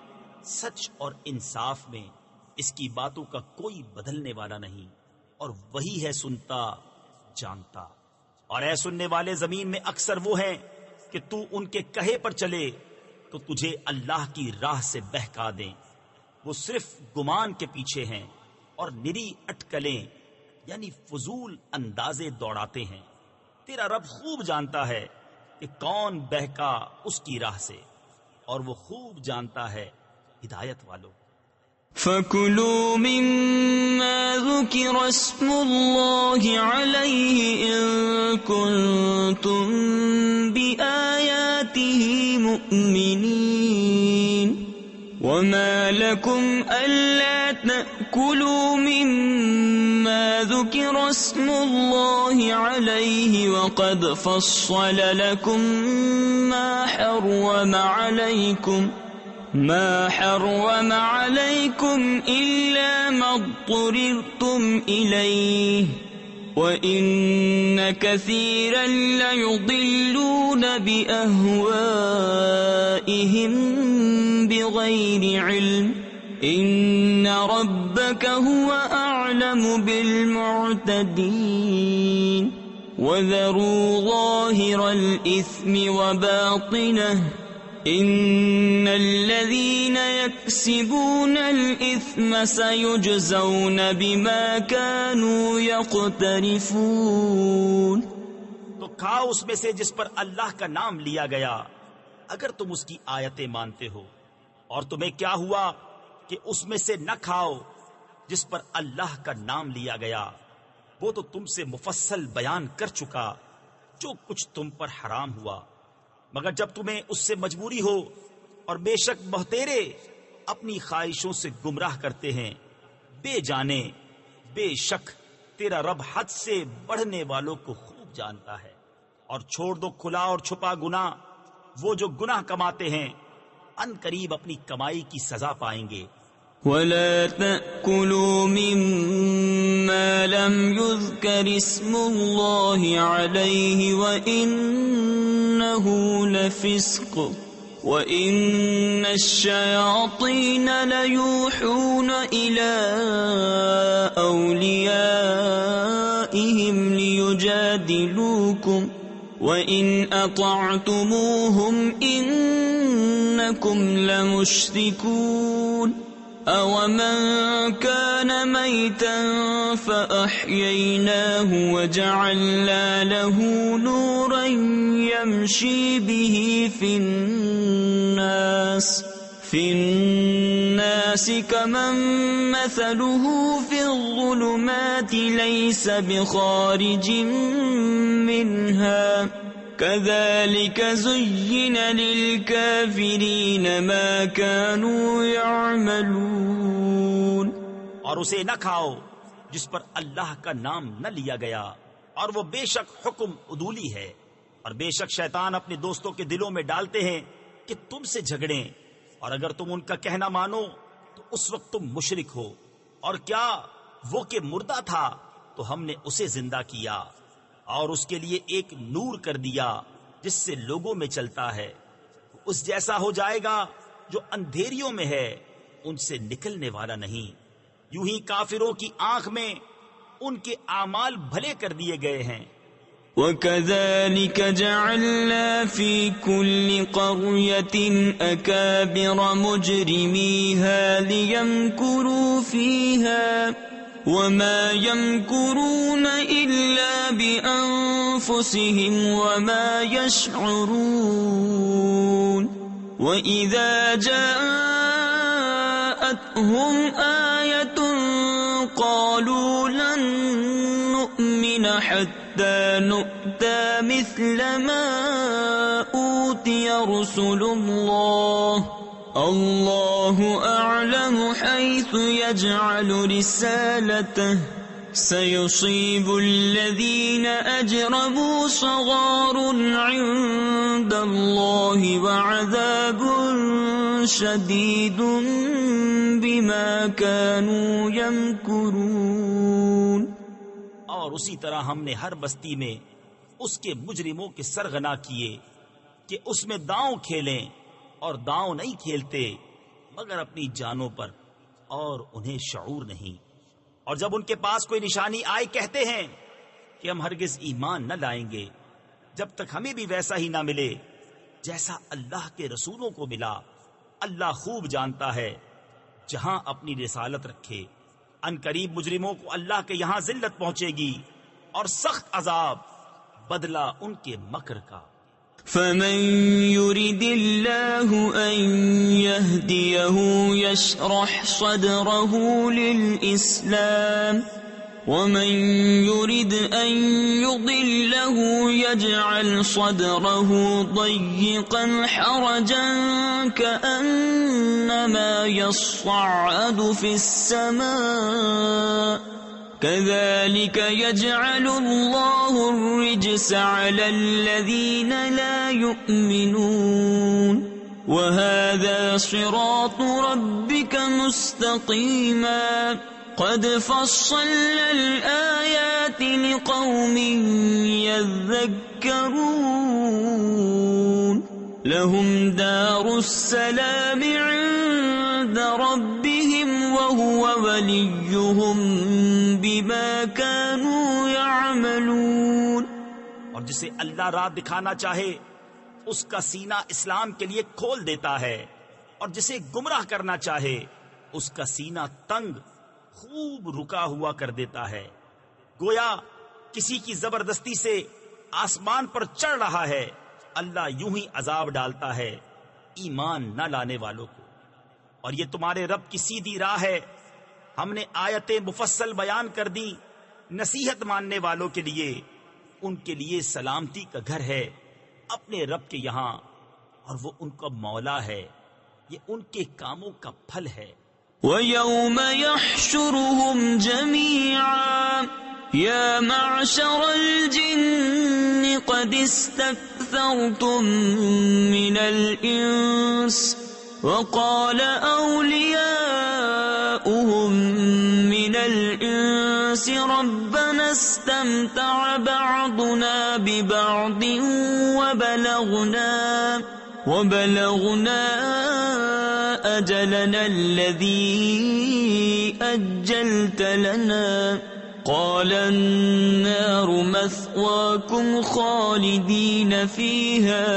سچ اور انصاف میں، اس کی باتوں کا کوئی بدلنے والا نہیں، اور وہی ہے سنتا جانتا۔ اور اے سننے والے زمین میں اکثر وہ ہیں کہ تو ان کے کہے پر چلے تو تجھے اللہ کی راہ سے بہکا دیں، وہ صرف گمان کے پیچھے ہیں اور نری اٹکلیں یعنی فضول اندازے دوڑاتے ہیں۔ تیرا رب خوب جانتا ہے کہ کون بہکا اس کی راہ سے، اور وہ خوب جانتا ہے ہدایت والوں۔ فَكُلُوا مِمَّا ذُكِرَ اسْمُ اللَّهِ عَلَيْهِ إِن كُنتُم بِآيَاتِهِ مُؤْمِنِينَ وَمَا لَكُمْ أَلَّا تَأْكُلُوا مِمَّا ذُكِرَ اسْمُ اللَّهِ عَلَيْهِ وَقَدْ فَصَّلَ لَكُم مَّا حَرَّمَ عَلَيْكُمْ إِلَّا مَا اضْطُرِرْتُمْ إِلَيْهِ وَإِنَّ كَثِيرًا لَيُضِلُّونَ بِأَهْوَائِهِمْ بِغَيْرِ عِلْمٍ إِنَّ رَبَّكَ هُوَ أَعْلَمُ بِالْمُعْتَدِينَ وَذَرُوا ظَاهِرَ الْإِثْمِ وَبَاطِنَهُ إِنَّ الَّذِينَ يَكْسِبُونَ الْإِثْمَ سَيُجْزَوْنَ بِمَا كَانُوا يَقْتَرِفُونَ۔ تو کھاؤ اس میں سے جس پر اللہ کا نام لیا گیا اگر تم اس کی آیتیں مانتے ہو، اور تمہیں کیا ہوا کہ اس میں سے نہ کھاؤ جس پر اللہ کا نام لیا گیا، وہ تو تم سے مفصل بیان کر چکا جو کچھ تم پر حرام ہوا، مگر جب تمہیں اس سے مجبوری ہو، اور بے شک بہتیرے اپنی خواہشوں سے گمراہ کرتے ہیں، بے جانے بے شک تیرا رب حد سے بڑھنے والوں کو خوب جانتا ہے۔ اور چھوڑ دو کھلا اور چھپا گناہ، وہ جو گناہ کماتے ہیں ان قریب اپنی کمائی کی سزا پائیں گے۔ وَلَا تَأْكُلُوا مِمَّا لَمْ يُذْكَرِ اسْمُ اللَّهِ عَلَيْهِ وَإِنَّهُ لَفِسْقٌ وَإِنَّ الشَّيَاطِينَ لَيُوحُونَ إِلَىٰ أَوْلِيَائِهِمْ لِيُجَادِلُوكُمْ وَإِنْ أَطَعْتُمُوهُمْ إِنَّكُمْ لَمُشْرِكُونَ أَوَمَنْ كَانَ مَيْتًا فَأَحْيَيْنَاهُ وَجَعَلْنَا لَهُ نُورًا يَمْشِي بِهِ فِي النَّاسِ كَمَنْ مَثَلُهُ فِي الظُّلُمَاتِ لَيْسَ بِخَارِجٍ مِنْهَا كَذَلِكَ زُيِّنَ لِلْكَافِرِينَ مَا كَانُوا يَعْمَلُونَ۔ اور اسے نہ کھاؤ جس پر اللہ کا نام نہ لیا گیا، اور وہ بے شک حکم عدولی ہے، اور بے شک شیطان اپنے دوستوں کے دلوں میں ڈالتے ہیں کہ تم سے جھگڑیں، اور اگر تم ان کا کہنا مانو تو اس وقت تم مشرک ہو۔ اور کیا وہ کہ مردہ تھا تو ہم نے اسے زندہ کیا اور اس کے لیے ایک نور کر دیا جس سے لوگوں میں چلتا ہے، اس جیسا ہو جائے گا جو اندھیریوں میں ہے، ان سے نکلنے والا نہیں۔ یوں ہی کافروں کی آنکھ میں ان کے اعمال بھلے کر دیے گئے ہیں۔ وَكَذَلِكَ جَعَلْنَا فِي كُلِّ قَرْيَةٍ أَكَابِرَ مُجْرِمِيهَا لِيَمْكُرُوا فِيهَا وَمَا يَمْكُرُونَ إِلَّا بِأَنفُسِهِمْ وَمَا يَشْعُرُونَ وَإِذَا جَاءَتْهُمْ آيَةٌ قَالُوا لَن نُّؤْمِنَ حَتَّى نُؤْتَىٰ مِثْلَ مَا أُوتِيَ رُسُلُ اللَّهِ اللَّهُ أَعْلَمُ حَيْثُ يَجْعَلُ رِسَالَتَهُ سَيُصِيبُ الَّذِينَ أَجْرَمُوا صَغَارٌ عِندَ اللَّهِ وَعَذَابٌ شَدِيدٌ بِمَا كَانُوا يَمْكُرُونَ۔ اور اسی طرح ہم نے ہر بستی میں اس کے مجرموں کے سرغنا کیے کہ اس میں داؤں کھیلیں، اور داؤں نہیں کھیلتے مگر اپنی جانوں پر، اور انہیں شعور نہیں۔ اور جب ان کے پاس کوئی نشانی آئے کہتے ہیں کہ ہم ہرگز ایمان نہ لائیں گے جب تک ہمیں بھی ویسا ہی نہ ملے جیسا اللہ کے رسولوں کو ملا۔ اللہ خوب جانتا ہے جہاں اپنی رسالت رکھے۔ ان قریب مجرموں کو اللہ کے یہاں ذلت پہنچے گی اور سخت عذاب بدلہ ان کے مکر کا۔ فَمَن يُرِدِ اللَّهُ أَن يَهْدِيَهُ يَشْرَحْ صَدْرَهُ لِلْإِسْلَامِ وَمَن يُرِدْ أَن يُضِلَّهُ يَجْعَلْ صَدْرَهُ ضَيِّقًا حَرَجًا كَأَنَّمَا يَصَّعَّدُ فِي السَّمَاءِ كَذَلِكَ يَجْعَلُ اللَّهُ الرِّجْسَ عَلَى الَّذِينَ لَا يُؤْمِنُونَ وَهَذَا صِرَاطُ رَبِّكَ مُسْتَقِيمًا قَدْ فَصَّلْنَا الْآيَاتِ لِقَوْمٍ يَذَّكَّرُونَ لَهُمْ دَارُ السَّلَامِ عِندَ رَبِّهِمْ وَهُوَ وَلِيُّهُمْ بِمَا كَانُوا يَعْمَلُونَ۔ اور جسے اللہ راہ دکھانا چاہے اس کا سینہ اسلام کے لیے کھول دیتا ہے، اور جسے گمراہ کرنا چاہے اس کا سینہ تنگ خوب رکا ہوا کر دیتا ہے، گویا کسی کی زبردستی سے آسمان پر چڑھ رہا ہے۔ اللہ یوں ہی عذاب ڈالتا ہے ایمان نہ لانے والوں کو۔ اور یہ تمہارے رب کی سیدھی راہ ہے، ہم نے آیتیں مفصل بیان کر دی نصیحت ماننے والوں کے لیے۔ ان کے لیے سلامتی کا گھر ہے اپنے رب کے یہاں، اور وہ ان کا مولا ہے، یہ ان کے کاموں کا پھل ہے۔ وَيَوْمَ يَحْشُرُهُمْ جَمِيعًا يَا مَعْشَرَ الْجِنِّ قَدِ اسْتَكْثَرْتُم مِّنَ الْإِنسِ وَقَالَ أَوْلِيَاؤُهُم مِّنَ الْإِنسِ رَبَّنَا اسْتَمْتَعَ بَعْضُنَا بِبَعْضٍ وبلغنا أجلنا الذي أجلت لنا قال النار مثواكم خالدين فيها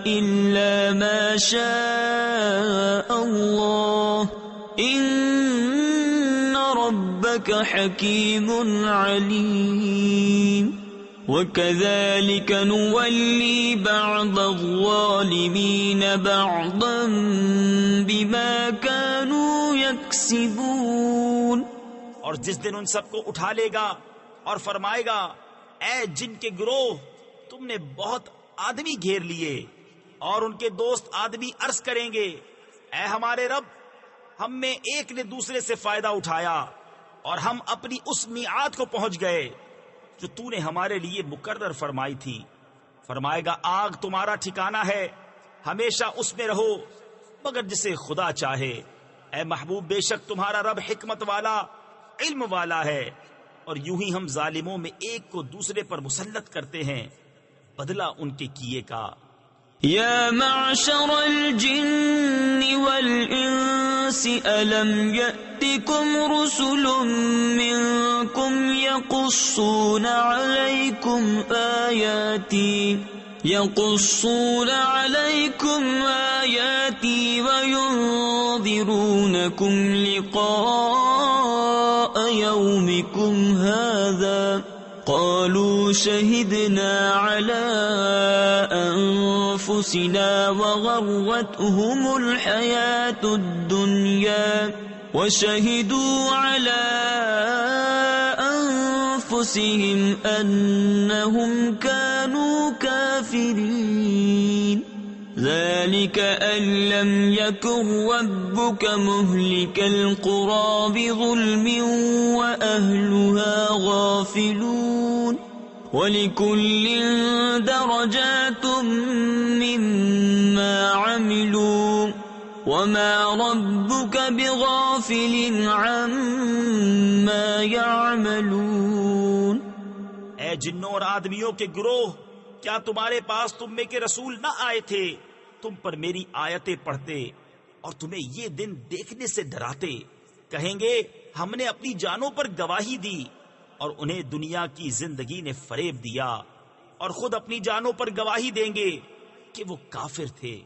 إلا ما شاء الله إن ربك حكيم عليم وَكَذَلِكَ نُوَلِّي بَعْضَ الظَّالِمِينَ بَعْضًا بِمَا كَانُوا يَكْسِبُونَ. اور جس دن ان سب کو اٹھا لے گا اور فرمائے گا اے جن کے گروہ تم نے بہت آدمی گھیر لیے، اور ان کے دوست آدمی عرض کریں گے اے ہمارے رب، ہم میں ایک نے دوسرے سے فائدہ اٹھایا اور ہم اپنی اس میعاد کو پہنچ گئے جو تو نے ہمارے لیے مقرر فرمائی تھی. فرمائے گا آگ تمہارا ٹھکانہ ہے، ہمیشہ اس میں رہو مگر جسے خدا چاہے. اے محبوب بے شک تمہارا رب حکمت والا علم والا ہے. اور یوں ہی ہم ظالموں میں ایک کو دوسرے پر مسلط کرتے ہیں بدلہ ان کے کیے کا. يا معشر الجن والإنس ألم يأتكم رسل منكم يقصون عليكم آياتي وينذرونكم لقاء يومكم هذا قالوا شهدنا على أنفسنا وغرتهم الحياة الدنيا وشهدوا على أنفسهم أنهم كانوا كافرين. ذلك أن لم يكن ربك مهلك القرى بظلم وأهلها غافلون. وَلِكُلٍّ دَرَجَاتٌ مِّمَّا عَمِلُوا وَمَا رَبُّكَ بِغَافِلٍ عَمَّا يَعْمَلُونَ. اے جنوں اور آدمیوں کے گروہ، کیا تمہارے پاس تم میں کے رسول نہ آئے تھے؟ تم پر میری آیتیں پڑھتے اور تمہیں یہ دن دیکھنے سے ڈراتے. کہیں گے ہم نے اپنی جانوں پر گواہی دی، اور انہیں دنیا کی زندگی نے فریب دیا، اور خود اپنی جانوں پر گواہی دیں گے کہ وہ کافر تھے.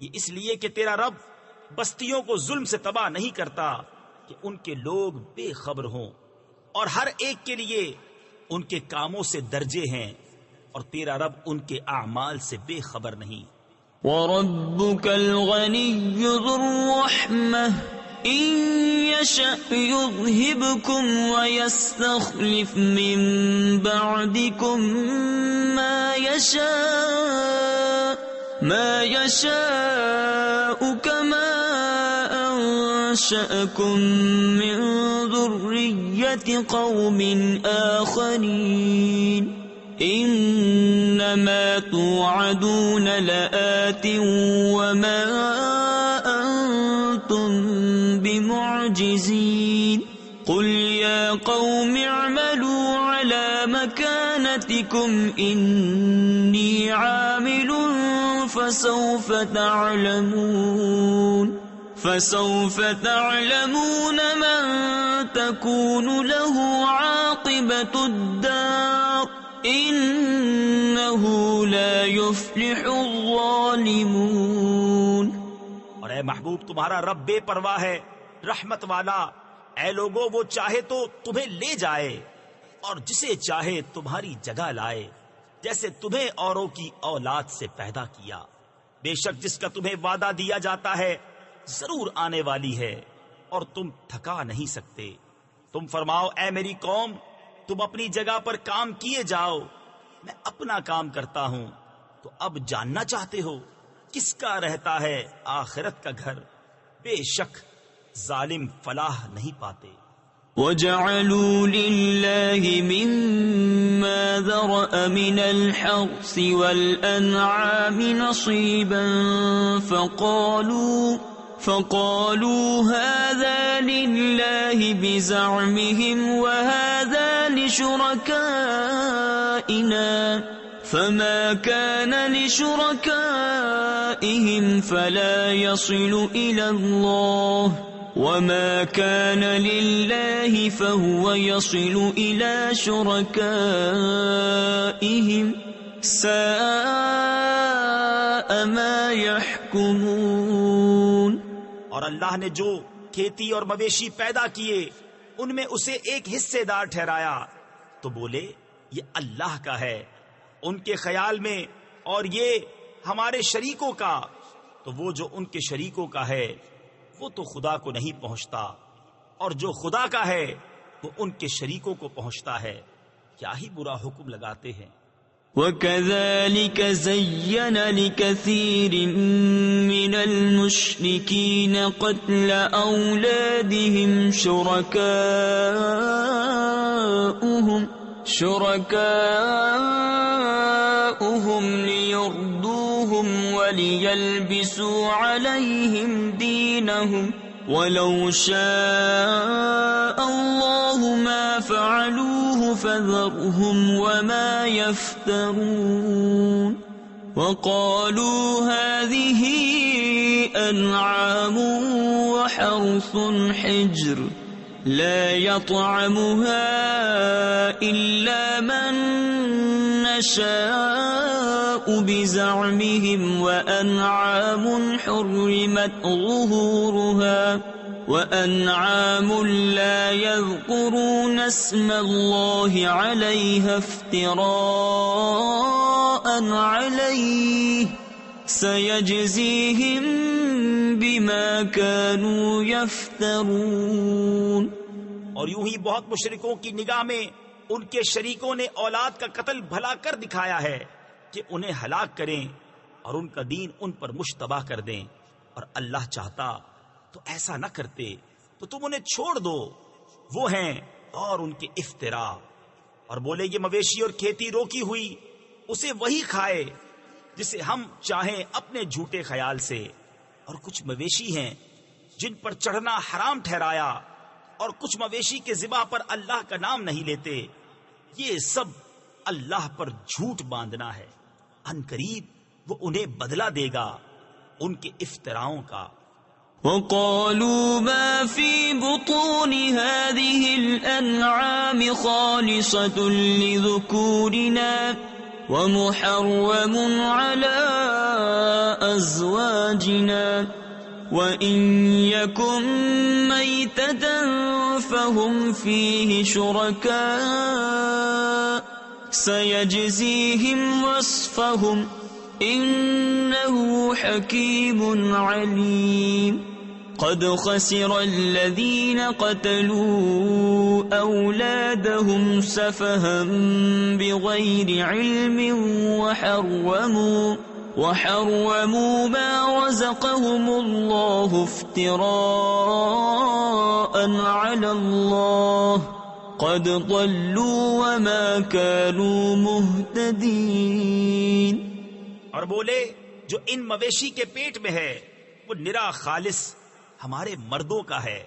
یہ اس لیے کہ تیرا رب بستیوں کو ظلم سے تباہ نہیں کرتا کہ ان کے لوگ بے خبر ہوں، اور ہر ایک کے لیے ان کے کاموں سے درجے ہیں، اور تیرا رب ان کے اعمال سے بے خبر نہیں. وَرَبُّكَ الْغَنِيُّ ذُو الرَّحْمَةِ إِن يَشَأْ يُذْهِبْكُمْ وَيَسْتَخْلِفْ مِن بَعْدِكُم مَّا يَشَاءُ كَمَا أَنشَأَكُم مِّن ذُرِّيَّةِ قَوْمٍ آخَرِينَ. إِنَّمَا تُوعَدُونَ لَآتٍ وَمَا أَنتُم بِمُعْجِزِينَ. قُلْ يَا قَوْمِ اعْمَلُوا عَلَى مَكَانَتِكُمْ إِنِّي عَامِلٌ فَسَوْفَ تَعْلَمُونَ مَن تَكُونُ لَهُ عَاقِبَةُ الدَّارِ إِنَّهُ لَا يُفْلِحُ الظَّالِمُونَ. اور اے محبوب تمہارا رب بے پرواہ ہے، رحمت والا. اے لوگو، وہ چاہے تو تمہیں لے جائے اور جسے چاہے تمہاری جگہ لائے، جیسے تمہیں اوروں کی اولاد سے پیدا کیا. بے شک جس کا تمہیں وعدہ دیا جاتا ہے ضرور آنے والی ہے، اور تم تھکا نہیں سکتے. تم فرماؤ اے میری قوم، تم اپنی جگہ پر کام کیے جاؤ، میں اپنا کام کرتا ہوں. تو اب جاننا چاہتے ہو کس کا رہتا ہے آخرت کا گھر؟ بے شک ظالم فلاح نہیں پاتے. وَجَعَلُوا لِلَّهِ مِمَّا ذَرَأَ مِنَ الْحَرْثِ وَالْأَنْعَامِ نَصِيبًا فَقَالُوا هَذَا لِلَّهِ بِزَعْمِهِمْ وَهَذَا لِشُرَكَائِنَا فما كان لشركائهم فلا يصل إلى الله وما كان لله فهو يصل إلى شركائهم ساء ما يحكمون۔ اور اللہ نے جو کھیتی اور مویشی پیدا کیے ان میں اسے ایک حصے دار ٹھہرایا تو بولے یہ اللہ کا ہے ان کے خیال میں، اور یہ ہمارے شریکوں کا، تو وہ جو ان کے شریکوں کا ہے وہ تو خدا کو نہیں پہنچتا، اور جو خدا کا ہے وہ ان کے شریکوں کو پہنچتا ہے۔ کیا ہی برا حکم لگاتے ہیں۔ وَكَذَلِكَ زَيَّنَ لِكَثِيرٍ مِّنَ الْمُشْرِكِينَ قَتْلَ أَوْلَادِهِمْ شُرَكَاؤُهُمْ لِيُرْدُوهُمْ وَلِيَلْبِسُوا عَلَيْهِمْ دِينَهُمْ وَلَوْ شَاءَ اللَّهُ مَا فَعَلُوهُ فَذَرْهُمْ وَمَا يَفْتَرُونَ وَقَالُوا هَذِهِ أَنْعَامٌ وَحَرْثٌ حِجْرٌ لا يطعمها إلا من نشاء بزعمهم وأنعام حرمت ظهورها وأنعام لا يذكرون اسم الله عليها افتراء عليه سيجزيهم بما كانوا يفترون۔ اور یوں ہی بہت مشرکوں کی نگاہ میں ان کے شریکوں نے اولاد کا قتل بھلا کر دکھایا ہے کہ انہیں ہلاک کریں اور ان کا دین ان پر مشتبہ کر دیں، اور اللہ چاہتا تو ایسا نہ کرتے، تو تم انہیں چھوڑ دو، وہ ہیں اور ان کے افترا۔ اور بولے یہ مویشی اور کھیتی روکی ہوئی اسے وہی کھائے جسے ہم چاہیں اپنے جھوٹے خیال سے، اور کچھ مویشی ہیں جن پر چڑھنا حرام ٹھہرایا، اور کچھ مویشی کے ذبح پر اللہ کا نام نہیں لیتے، یہ سب اللہ پر جھوٹ باندھنا ہے، ان قریب وہ انہیں بدلہ دے گا ان کے افتراؤں کا۔ وَقَالُوا مَا فِي بُطُونِ هَذِهِ الْأَنْعَامِ خَالِصَةٌ لِذُكُورِنَا وَمُحَرَّمٌ عَلَىٰ أَزْوَاجِنَا وَإِن يَكُن مَّيْتَةً فَهُمْ فِيهِ شُرَكَاءُ سَيَجْزِيهِمْ وَصْفَهُمْ إِنَّهُ حَكِيمٌ عَلِيمٌ۔ قد خسر الذين قتلوا أولادهم سفها بغير علم وحرموا ما رزقهم الله افتراء على الله قد ضلوا وما كانوا مهتدين۔ اور بولے جو ان مویشی کے پیٹ میں ہے وہ نرا خالص ہمارے مردوں کا ہے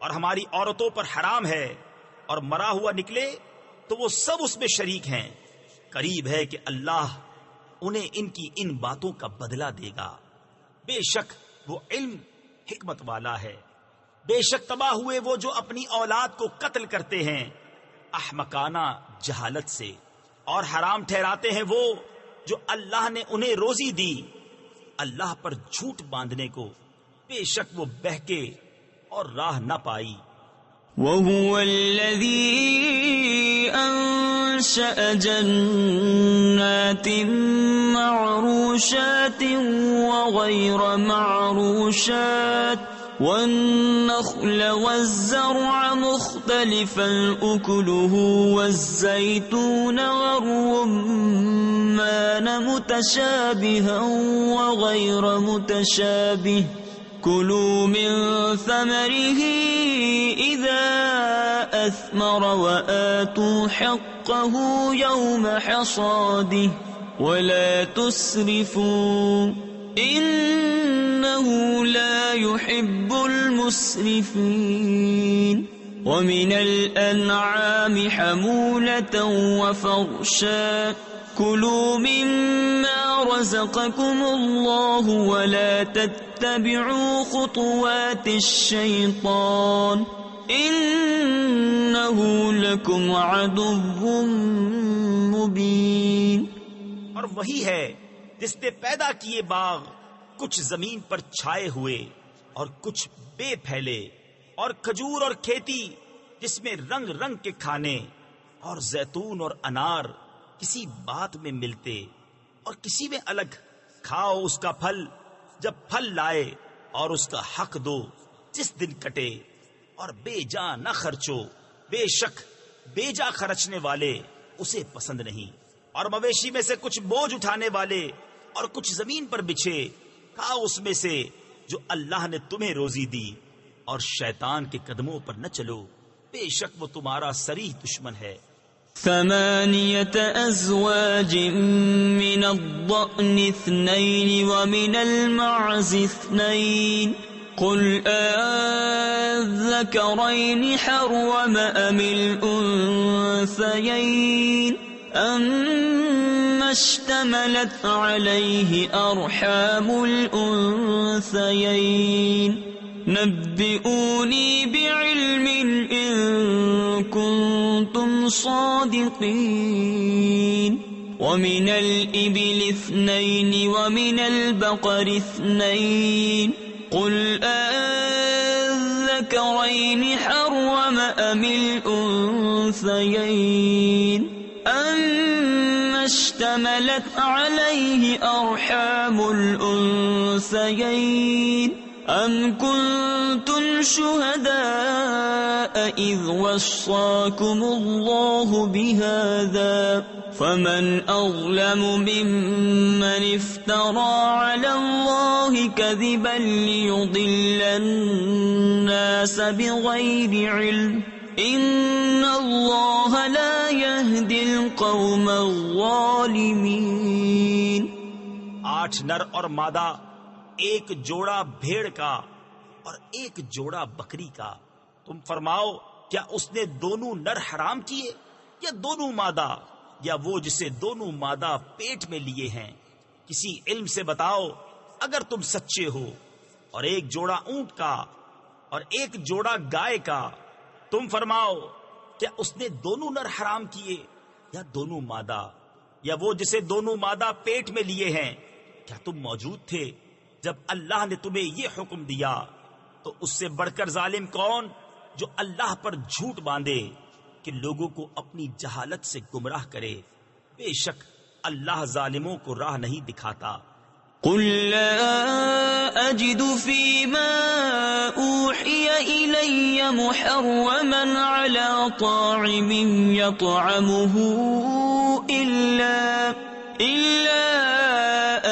اور ہماری عورتوں پر حرام ہے، اور مرا ہوا نکلے تو وہ سب اس میں شریک ہیں، قریب ہے کہ اللہ انہیں ان کی ان باتوں کا بدلہ دے گا، بے شک وہ علم حکمت والا ہے۔ بے شک تباہ ہوئے وہ جو اپنی اولاد کو قتل کرتے ہیں احمقانہ جہالت سے، اور حرام ٹھہراتے ہیں وہ جو اللہ نے انہیں روزی دی اللہ پر جھوٹ باندھنے کو، بے شک وہ بہکے اور راہ نہ پائی۔ وَهُوَ الَّذِي أَنشَأَ جَنَّاتٍ مَّعْرُوشَاتٍ وَغَيْرَ مَعْرُوشَاتٍ وَالنَّخْلَ وَالزَّرْعَ مُخْتَلِفًا أُكُلُهُ وَالزَّيْتُونَ وَالرُّمَّانَ مُتَشَابِهًا وَغَيْرَ مُتَشَابِهٍ كُلُوا مِن ثَمَرِهِ إِذَا أَثْمَرَ وَآتُوا حَقَّهُ يَوْمَ حَصَادِهِ وَلَا تُسْرِفُوا إِنَّهُ لَا يُحِبُّ الْمُسْرِفِينَ۔ وَمِنَ الْأَنْعَامِ حَمُولَةً وَفَرْشًا كلوا مما رزقكم الله ولا تتبعوا خطوات الشيطان إنه لكم عدو مبين. اور وہی ہے جس نے پیدا کیے باغ کچھ زمین پر چھائے ہوئے اور کچھ بے پھیلے، اور کھجور اور کھیتی جس میں رنگ رنگ کے کھانے، اور زیتون اور انار کسی بات میں ملتے اور کسی میں الگ. کھاؤ اس کا پھل جب پھل لائے، اور اس کا حق دو جس دن کٹے، اور بے جا نہ خرچو، بے شک بے جا خرچنے والے اسے پسند نہیں. اور مویشی میں سے کچھ بوجھ اٹھانے والے اور کچھ زمین پر بچھے، کھاؤ اس میں سے جو اللہ نے تمہیں روزی دی، اور شیطان کے قدموں پر نہ چلو، بے شک وہ تمہارا صریح دشمن ہے. 8 أزواج من الضأن 2 ومن المعز 2 قل الذكرين حرم أم الأنثيين أما اشتملت عليه أرحام الأنثيين نبئوني بعلم إن كنتم صادقين. ومن الإبل 2 ومن البقر 2 قل الذكرين حرم أم الأنثيين أما اشتملت عليه أرحام الأنثيين أم كنتم شهداء إذ وصاكم الله بهذا فمن أظلم ممن افترى على الله كذبا ليضل الناس بغير علم إن الله لا يهدي القوم الظالمين. 8 نر اور مادہ، ایک جوڑا بھیڑ کا اور ایک جوڑا بکری کا. تم فرماؤ کیا اس نے دونوں نر حرام کیے یا دونوں مادہ، یا وہ جسے دونوں مادہ پیٹ میں لیے ہیں؟ کسی علم سے بتاؤ اگر تم سچے ہو. اور ایک جوڑا اونٹ کا اور ایک جوڑا گائے کا. تم فرماؤ کیا اس نے دونوں نر حرام کیے یا دونوں مادہ، یا وہ جسے دونوں مادہ پیٹ میں لیے ہیں؟ کیا تم موجود تھے جب اللہ نے تمہیں یہ حکم دیا؟ تو اس سے بڑھ کر ظالم کون جو اللہ پر جھوٹ باندھے کہ لوگوں کو اپنی جہالت سے گمراہ کرے. بے شک اللہ ظالموں کو راہ نہیں دکھاتا. قل لا أجد فيما أوحي إلي محرما على طاعم يطعمه إلا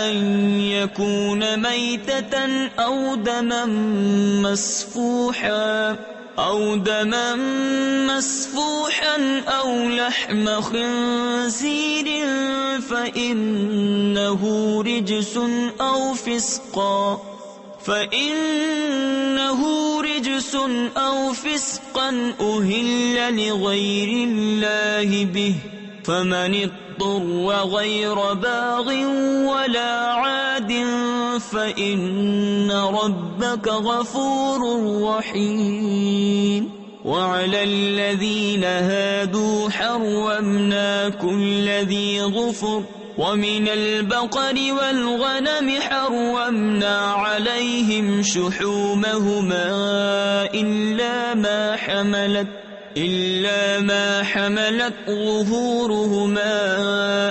أن يكون ميتة أو دما مسفوحا أو لحم خنزير فإنه رجس أو فسقا أهل لغير الله به فمن اضطر غير باغ ولا عاد فإن ربك غفور رحيم. وعلى الذين هادوا حرمنا كل ذي ظفر ومن البقر والغنم حرمنا عليهم شحومهما إلا ما حملت ظهورهما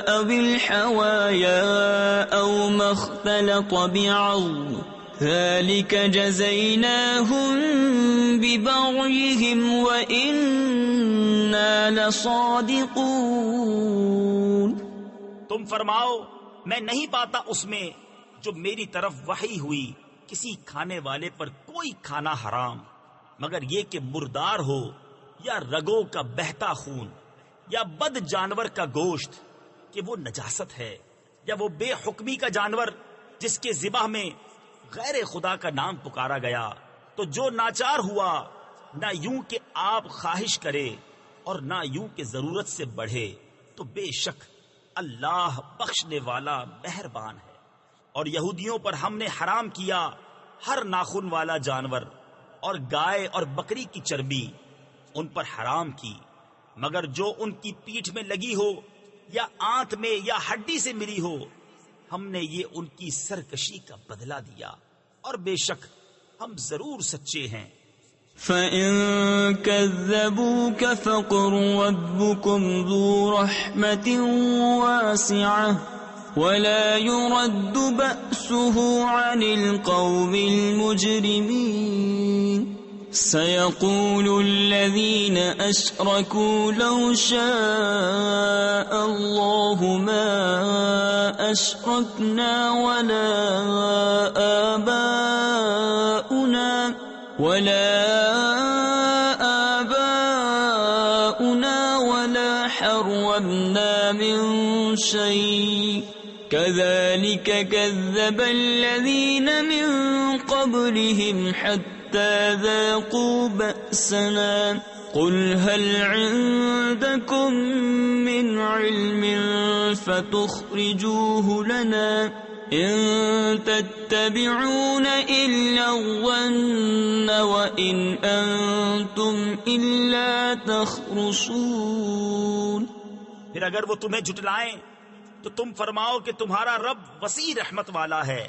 أو الحوايا أو ما اختلط بعظم ذلك جزيناهم ببغيهم وإنا لصادقون. تم فرماؤ میں نہیں پاتا اس میں جو میری طرف وحی ہوئی کسی کھانے والے پر کوئی کھانا حرام مگر یہ کہ مردار ہو، یا رگوں کا بہتا خون، یا بد جانور کا گوشت کہ وہ نجاست ہے، یا وہ بے حکمی کا جانور جس کے ذبح میں غیر خدا کا نام پکارا گیا. تو جو ناچار ہوا نہ یوں کہ آپ خواہش کرے اور نہ یوں کہ ضرورت سے بڑھے، تو بے شک اللہ بخشنے والا مہربان ہے۔ اور یہودیوں پر ہم نے حرام کیا ہر ناخن والا جانور اور گائے اور بکری کی چربی ان پر حرام کی، مگر جو ان کی پیٹھ میں لگی ہو یا آنت میں یا ہڈی سے ملی ہو، ہم نے یہ ان کی سرکشی کا بدلہ دیا، اور بے شک ہم ضرور سچے ہیں۔ فَإِن كَذَّبُوكَ فَقُل رَّبُّكُمْ ذُو رَحْمَةٍ وَاسِعَةٍ وَلَا يُرَدُّ بَأْسُهُ عَنِ الْقَوْمِ الْمُجْرِمِينَ سَيَقُولُ الَّذِينَ أَشْرَكُوا لَوْ شَاءَ اللَّهُ مَا أَشْرَكْنَا ولا آباؤنا ولا حرمنا من شيء كذلك كذب الذين من قبلهم حتى ذاقوا بأسنا قل هل عندكم من علم فتخرجوه لنا إن تتبعون إلا الظن وإن أنتم إلا تخرصون۔ پھر اگر وہ تمہیں جھٹلائیں تو تم فرماؤ کہ تمہارا رب وسیع رحمت والا ہے،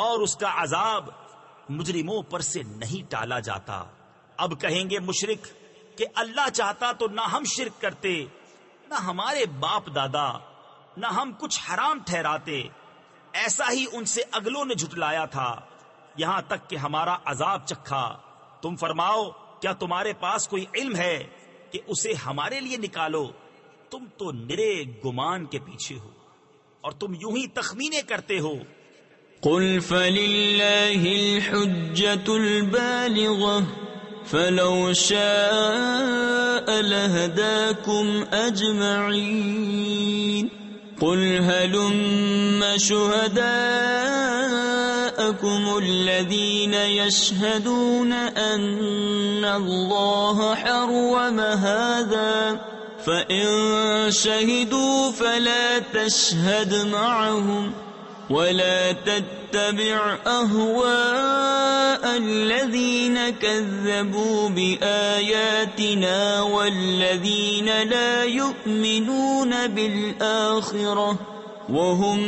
اور اس کا عذاب مجرموں پر سے نہیں ٹالا جاتا۔ اب کہیں گے مشرک کہ اللہ چاہتا تو نہ ہم شرک کرتے، نہ ہمارے باپ دادا، نہ ہم کچھ حرام ٹھہراتے۔ ایسا ہی ان سے اگلوں نے جھٹلایا تھا، یہاں تک کہ ہمارا عذاب چکھا۔ تم فرماؤ کیا تمہارے پاس کوئی علم ہے کہ اسے ہمارے لیے نکالو؟ تم تو نرے گمان کے پیچھے ہو، اور تم یوں ہی تخمینے کرتے ہو۔ قل فللہ الحجة البالغة فلو شاء لهداكم أجمعين قل هلم شهداءكم الذين يشهدون أن الله حرم هذا فإن شهدوا فلا تشهد معهم ولا تتبع أهواء الذين كذبوا بآياتنا والذين لا يؤمنون بالآخرة وهم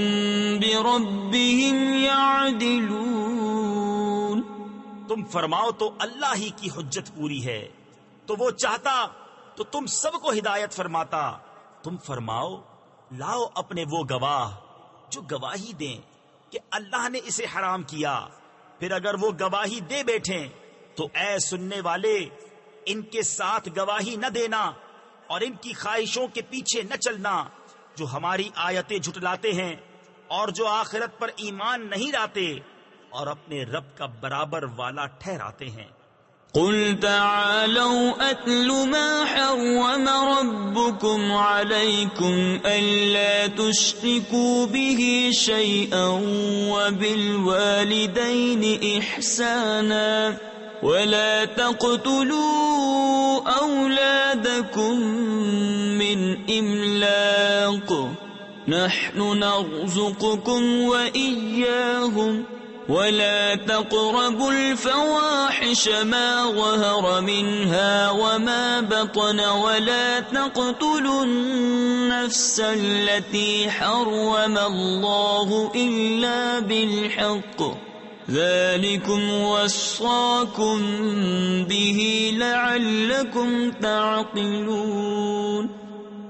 بربهم يعدلون۔ تم فرماؤ تو اللہ ہی کی حجت پوری ہے، تو وہ چاہتا تو تم سب کو ہدایت فرماتا۔ تم فرماؤ لاؤ اپنے وہ گواہ جو گواہی دیں کہ اللہ نے اسے حرام کیا، پھر اگر وہ گواہی دے بیٹھیں تو اے سننے والے ان کے ساتھ گواہی نہ دینا اور ان کی خواہشوں کے پیچھے نہ چلنا جو ہماری آیتیں جھٹلاتے ہیں اور جو آخرت پر ایمان نہیں لاتے اور اپنے رب کا برابر والا ٹھہراتے ہیں۔ قل تعالوا أتل ما حرم ربكم عليكم ألا تشركوا به شيئا وبالوالدين إحسانا ولا تقتلوا أولادكم من إملاق نحن نرزقكم وإياهم ولا تقربوا الفواحش ما ظهر منها وما بطن ولا تقتلوا النفس التي حرم الله إلا بالحق ذلكم وصاكم به لعلكم تعقلون۔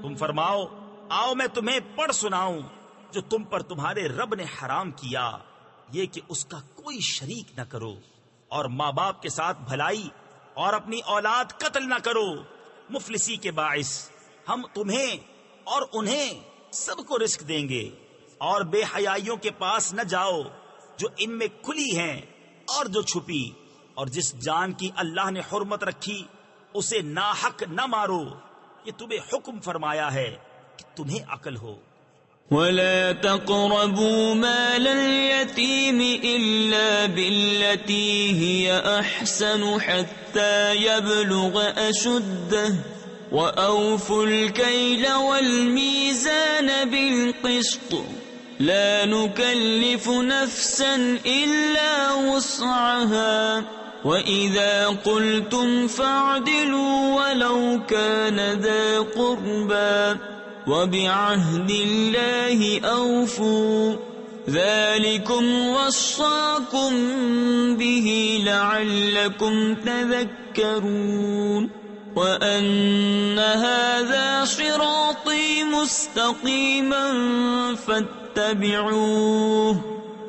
تم فرماؤ آؤ میں تمہیں پڑھ سناؤں جو تم پر تمہارے رب نے حرام کیا، یہ کہ اس کا کوئی شریک نہ کرو، اور ماں باپ کے ساتھ بھلائی، اور اپنی اولاد قتل نہ کرو مفلسی کے باعث۔ ہم تمہیں اور انہیں سب کو رزق دیں گے، اور بے حیائیوں کے پاس نہ جاؤ جو ان میں کھلی ہیں اور جو چھپی، اور جس جان کی اللہ نے حرمت رکھی اسے ناحق نہ مارو، یہ تمہیں حکم فرمایا ہے کہ تمہیں عقل ہو۔ ولا تقربوا مال اليتيم إلا بالتي هي أحسن حتى يبلغ أشده وأوفوا الكيل والميزان بالقسط لا نكلف نفسا إلا وسعها وإذا قلتم فاعدلوا ولو كان ذا قربى وبعهد الله أوفوا ذلكم وصاكم به لعلكم تذكرون وأن هذا صراطي مستقيما فاتبعوه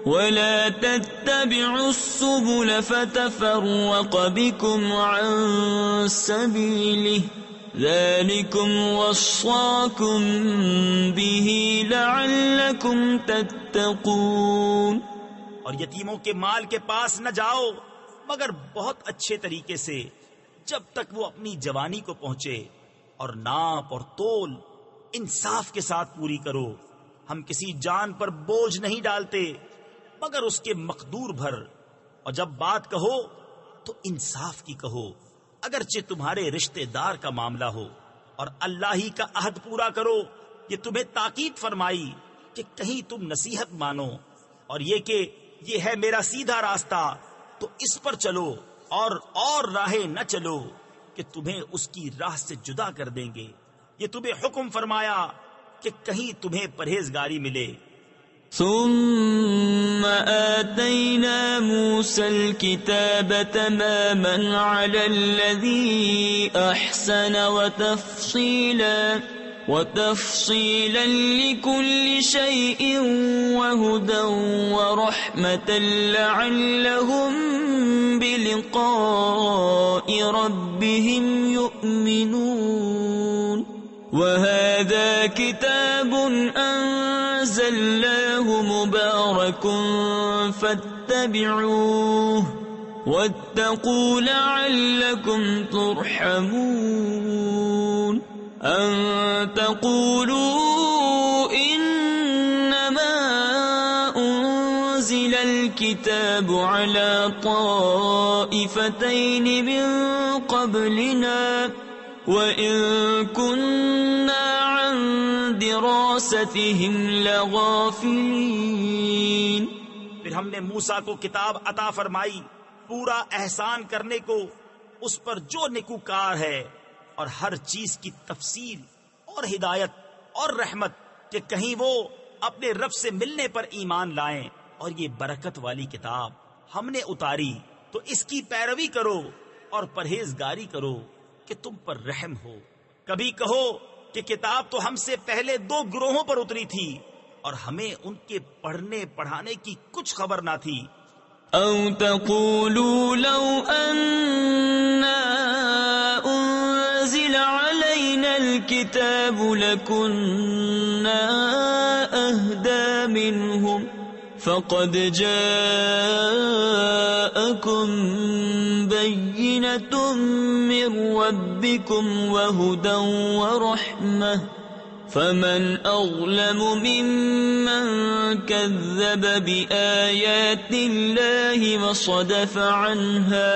ولا تتبعوا السبل فتفرق بكم عن سبيله ذلكم وصاكم به لعلكم تتقون۔ اور یتیموں کے مال کے پاس نہ جاؤ مگر بہت اچھے طریقے سے جب تک وہ اپنی جوانی کو پہنچے، اور ناپ اور تول انصاف کے ساتھ پوری کرو۔ ہم کسی جان پر بوجھ نہیں ڈالتے مگر اس کے مقدور بھر، اور جب بات کہو تو انصاف کی کہو، اگرچہ تمہارے رشتے دار کا معاملہ ہو، اور اللہ ہی کا عہد پورا کرو۔ یہ تمہیں تاکید فرمائی کہ کہیں تم نصیحت مانو، اور یہ کہ یہ ہے میرا سیدھا راستہ تو اس پر چلو، اور راہیں نہ چلو کہ تمہیں اس کی راہ سے جدا کر دیں گے۔ یہ تمہیں حکم فرمایا کہ کہیں تمہیں پرہیزگاری ملے۔ ثم آتينا موسى الكتاب تماما على الذي أحسن وتفصيلا لكل شيء وهدى ورحمة لعلهم بلقاء ربهم يؤمنون وهذا كتاب أنزلناه مبارك فاتبعوه واتقوا لعلكم ترحمون أن تقولوا إنما أنزل الكتاب على طائفتين من قبلنا وَإِن كُنَّا عَن دِرَاسَتِهِمْ لَغَافِلِينَ۔ پھر ہم نے موسیٰ کو کتاب عطا فرمائی پورا احسان کرنے کو اس پر جو نیکوکار ہے، اور ہر چیز کی تفصیل اور ہدایت اور رحمت کہ کہیں وہ اپنے رب سے ملنے پر ایمان لائیں۔ اور یہ برکت والی کتاب ہم نے اتاری تو اس کی پیروی کرو اور پرہیزگاری کرو کہ تم پر رحم ہو۔ کبھی کہو کہ کتاب تو ہم سے پہلے 2 گروہوں پر اتری تھی اور ہمیں ان کے پڑھنے پڑھانے کی کچھ خبر نہ تھی۔ او تقولوا لو اننا انزل علينا الكتاب لكنا اهدى منهم فقد جاءكم بينة من ربكم وهدى ورحمة فمن أظلم ممن كذب بآيات الله وصدف عنها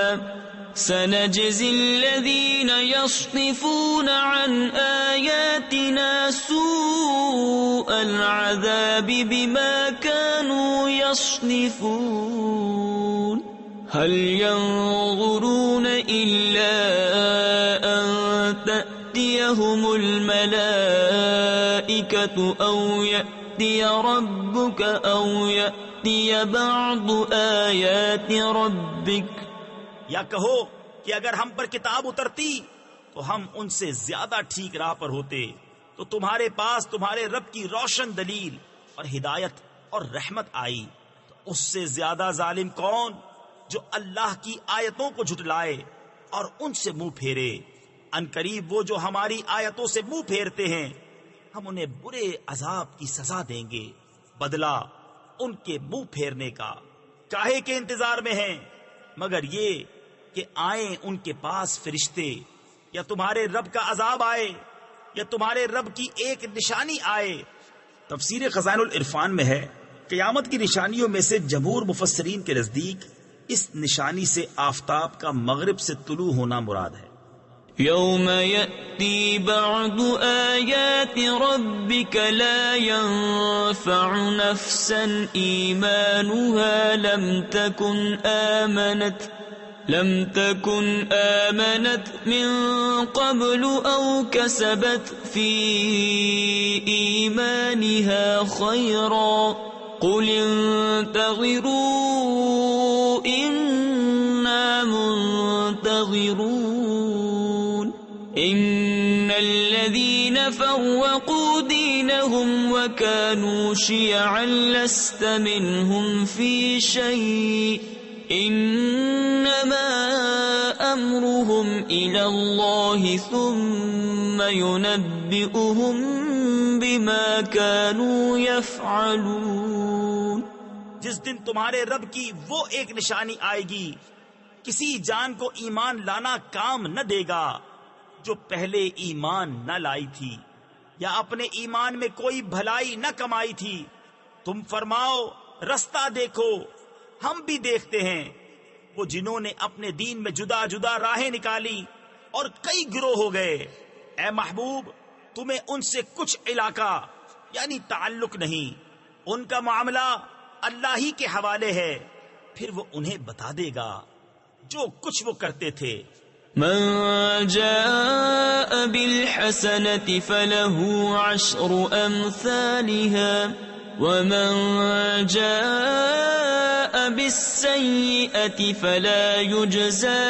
سنجزي الذين يصدفون عن آياتنا سوء العذاب بما كانوا يصدفون هل ينظرون إلا أن تأتيهم الملائكة أو يأتي ربك أو يأتي بعض آيات ربك۔ یا کہو کہ اگر ہم پر کتاب اترتی تو ہم ان سے زیادہ ٹھیک راہ پر ہوتے، تو تمہارے پاس تمہارے رب کی روشن دلیل اور ہدایت اور رحمت آئی، تو اس سے زیادہ ظالم کون جو اللہ کی آیتوں کو جھٹلائے اور ان سے منہ پھیرے۔ ان قریب وہ جو ہماری آیتوں سے منہ پھیرتے ہیں ہم انہیں برے عذاب کی سزا دیں گے، بدلہ ان کے منہ پھیرنے کا۔ کاہے کے انتظار میں ہیں مگر یہ کہ آئیں ان کے پاس فرشتے، یا تمہارے رب کا عذاب آئے، یا تمہارے رب کی ایک نشانی آئے۔ تفسیر خزائن العرفان میں ہے قیامت کی نشانیوں میں سے جمہور مفسرین کے نزدیک اس نشانی سے آفتاب کا مغرب سے طلوع ہونا مراد ہے۔ يوم يأتي بعض آيات ربك لا ينفع نفسا إيمانها لم تكن آمنت من قبل أو كسبت في إيمانها خيرا قل انتظروا إنا منتظرون إن الذين فرقوا دينهم وكانوا شيعا لست منهم في شيء إنما أمرهم إلى الله ثم ينبئهم بما كانوا يفعلون. جس دن تمہارے رب کی وہ ایک نشانی آئے گی، کسی جان کو ایمان لانا کام نہ دے گا جو پہلے ایمان نہ لائی تھی یا اپنے ایمان میں کوئی بھلائی نہ کمائی تھی. تم فرماؤ رستہ دیکھو، ہم بھی دیکھتے ہیں. وہ جنہوں نے اپنے دین میں جدا جدا راہیں نکالی اور کئی گروہ ہو گئے، اے محبوب تمہیں ان سے کچھ علاقہ یعنی تعلق نہیں، ان کا معاملہ اللہ ہی کے حوالے ہے، پھر وہ انہیں بتا دے گا جو کچھ وہ کرتے تھے. من جاء بالحسنة فله 10 أمثالها ومن جاء بالسيئة فلا يجزى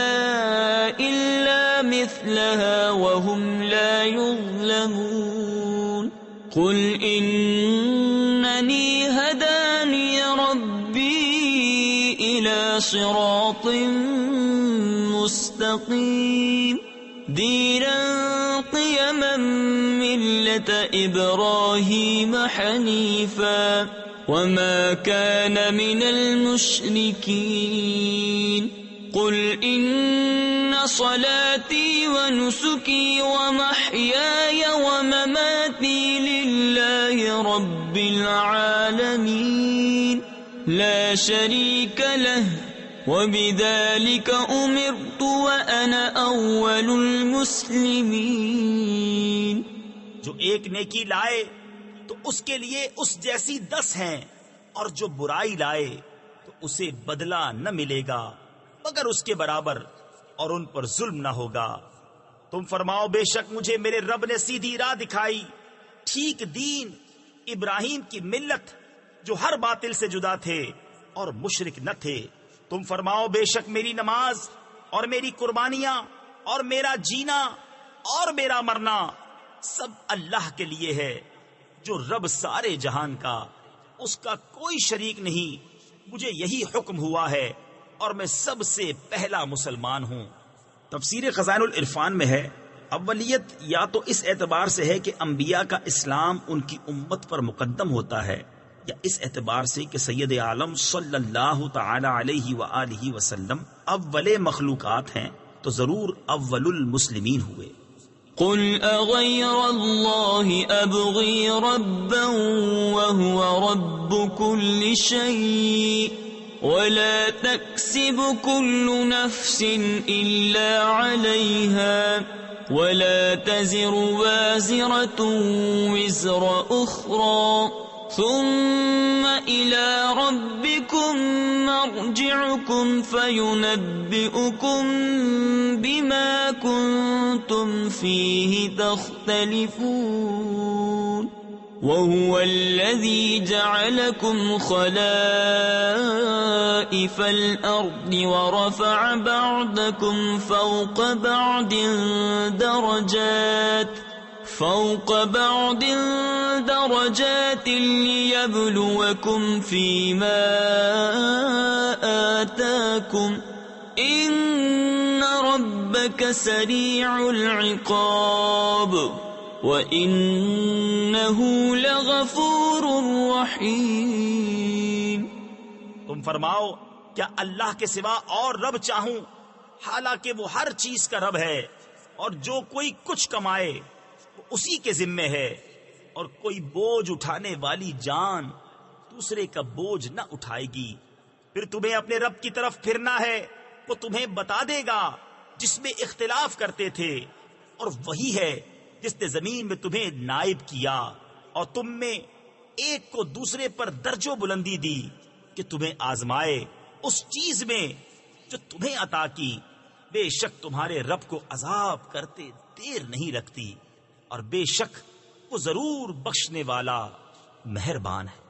إلا مثلها وهم لا يظلمون. قل إنني هداني ربي إلى صراط مستقيم دينا قيما ملة إبراهيم حنيفا وما كان من المشركين. قل إن صلاتي ونسكي ومحياي ومماتي لله رب العالمين لا شريك له وبذلك أمرت وأنا أول المسلمين. جو ایک نیکی لائے تو اس کے لیے اس جیسی 10 ہیں، اور جو برائی لائے تو اسے بدلہ نہ ملے گا مگر اس کے برابر، اور ان پر ظلم نہ ہوگا. تم فرماؤ بے شک مجھے میرے رب نے سیدھی راہ دکھائی، ٹھیک دین ابراہیم کی ملت جو ہر باطل سے جدا تھے اور مشرک نہ تھے. تم فرماؤ بے شک میری نماز اور میری قربانیاں اور میرا جینا اور میرا مرنا سب اللہ کے لیے ہے جو رب سارے جہان کا، اس کا کوئی شریک نہیں. مجھے یہی حکم ہوا ہے اور میں سب سے پہلا مسلمان ہوں. تفسیر خزائن العرفان میں ہے، اولیت یا تو اس اعتبار سے ہے کہ انبیاء کا اسلام ان کی امت پر مقدم ہوتا ہے، یا اس اعتبار سے کہ سید عالم صلی اللہ تعالی علیہ وآلہ وسلم اول مخلوقات ہیں تو ضرور اول المسلمین ہوئے. قل اغیر اللہ ابغی ربا وهو رب كل شيء ولا تكسب كل نفس الا عليها ولا تزر وازرة وزر اخرى ثم إلى ربكم مرجعكم فينبئكم بما كنتم فيه تختلفون. وهو الذي جعلكم خلائف الأرض ورفع بعضكم فوق بعض درجات ليبلوكم فيما آتاكم إن ربك سريع العقاب وَإِنَّهُ لَغَفُورٌ رَحِيمٌ. تم فرماؤ کیا اللہ کے سوا اور رب چاہوں، حالانکہ وہ ہر چیز کا رب ہے، اور جو کوئی کچھ کمائے وہ اسی کے ذمے ہے، اور کوئی بوجھ اٹھانے والی جان دوسرے کا بوجھ نہ اٹھائے گی. پھر تمہیں اپنے رب کی طرف پھرنا ہے، وہ تمہیں بتا دے گا جس میں اختلاف کرتے تھے، اور وہی ہے جس نے زمین میں تمہیں نائب کیا اور تم میں ایک کو دوسرے پر درجہ بلندی دی کہ تمہیں آزمائے اس چیز میں جو تمہیں عطا کی۔ بے شک تمہارے رب کو عذاب کرتے دیر نہیں لگتی، اور بے شک وہ ضرور بخشنے والا مہربان ہے۔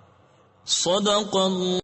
صدق اللہ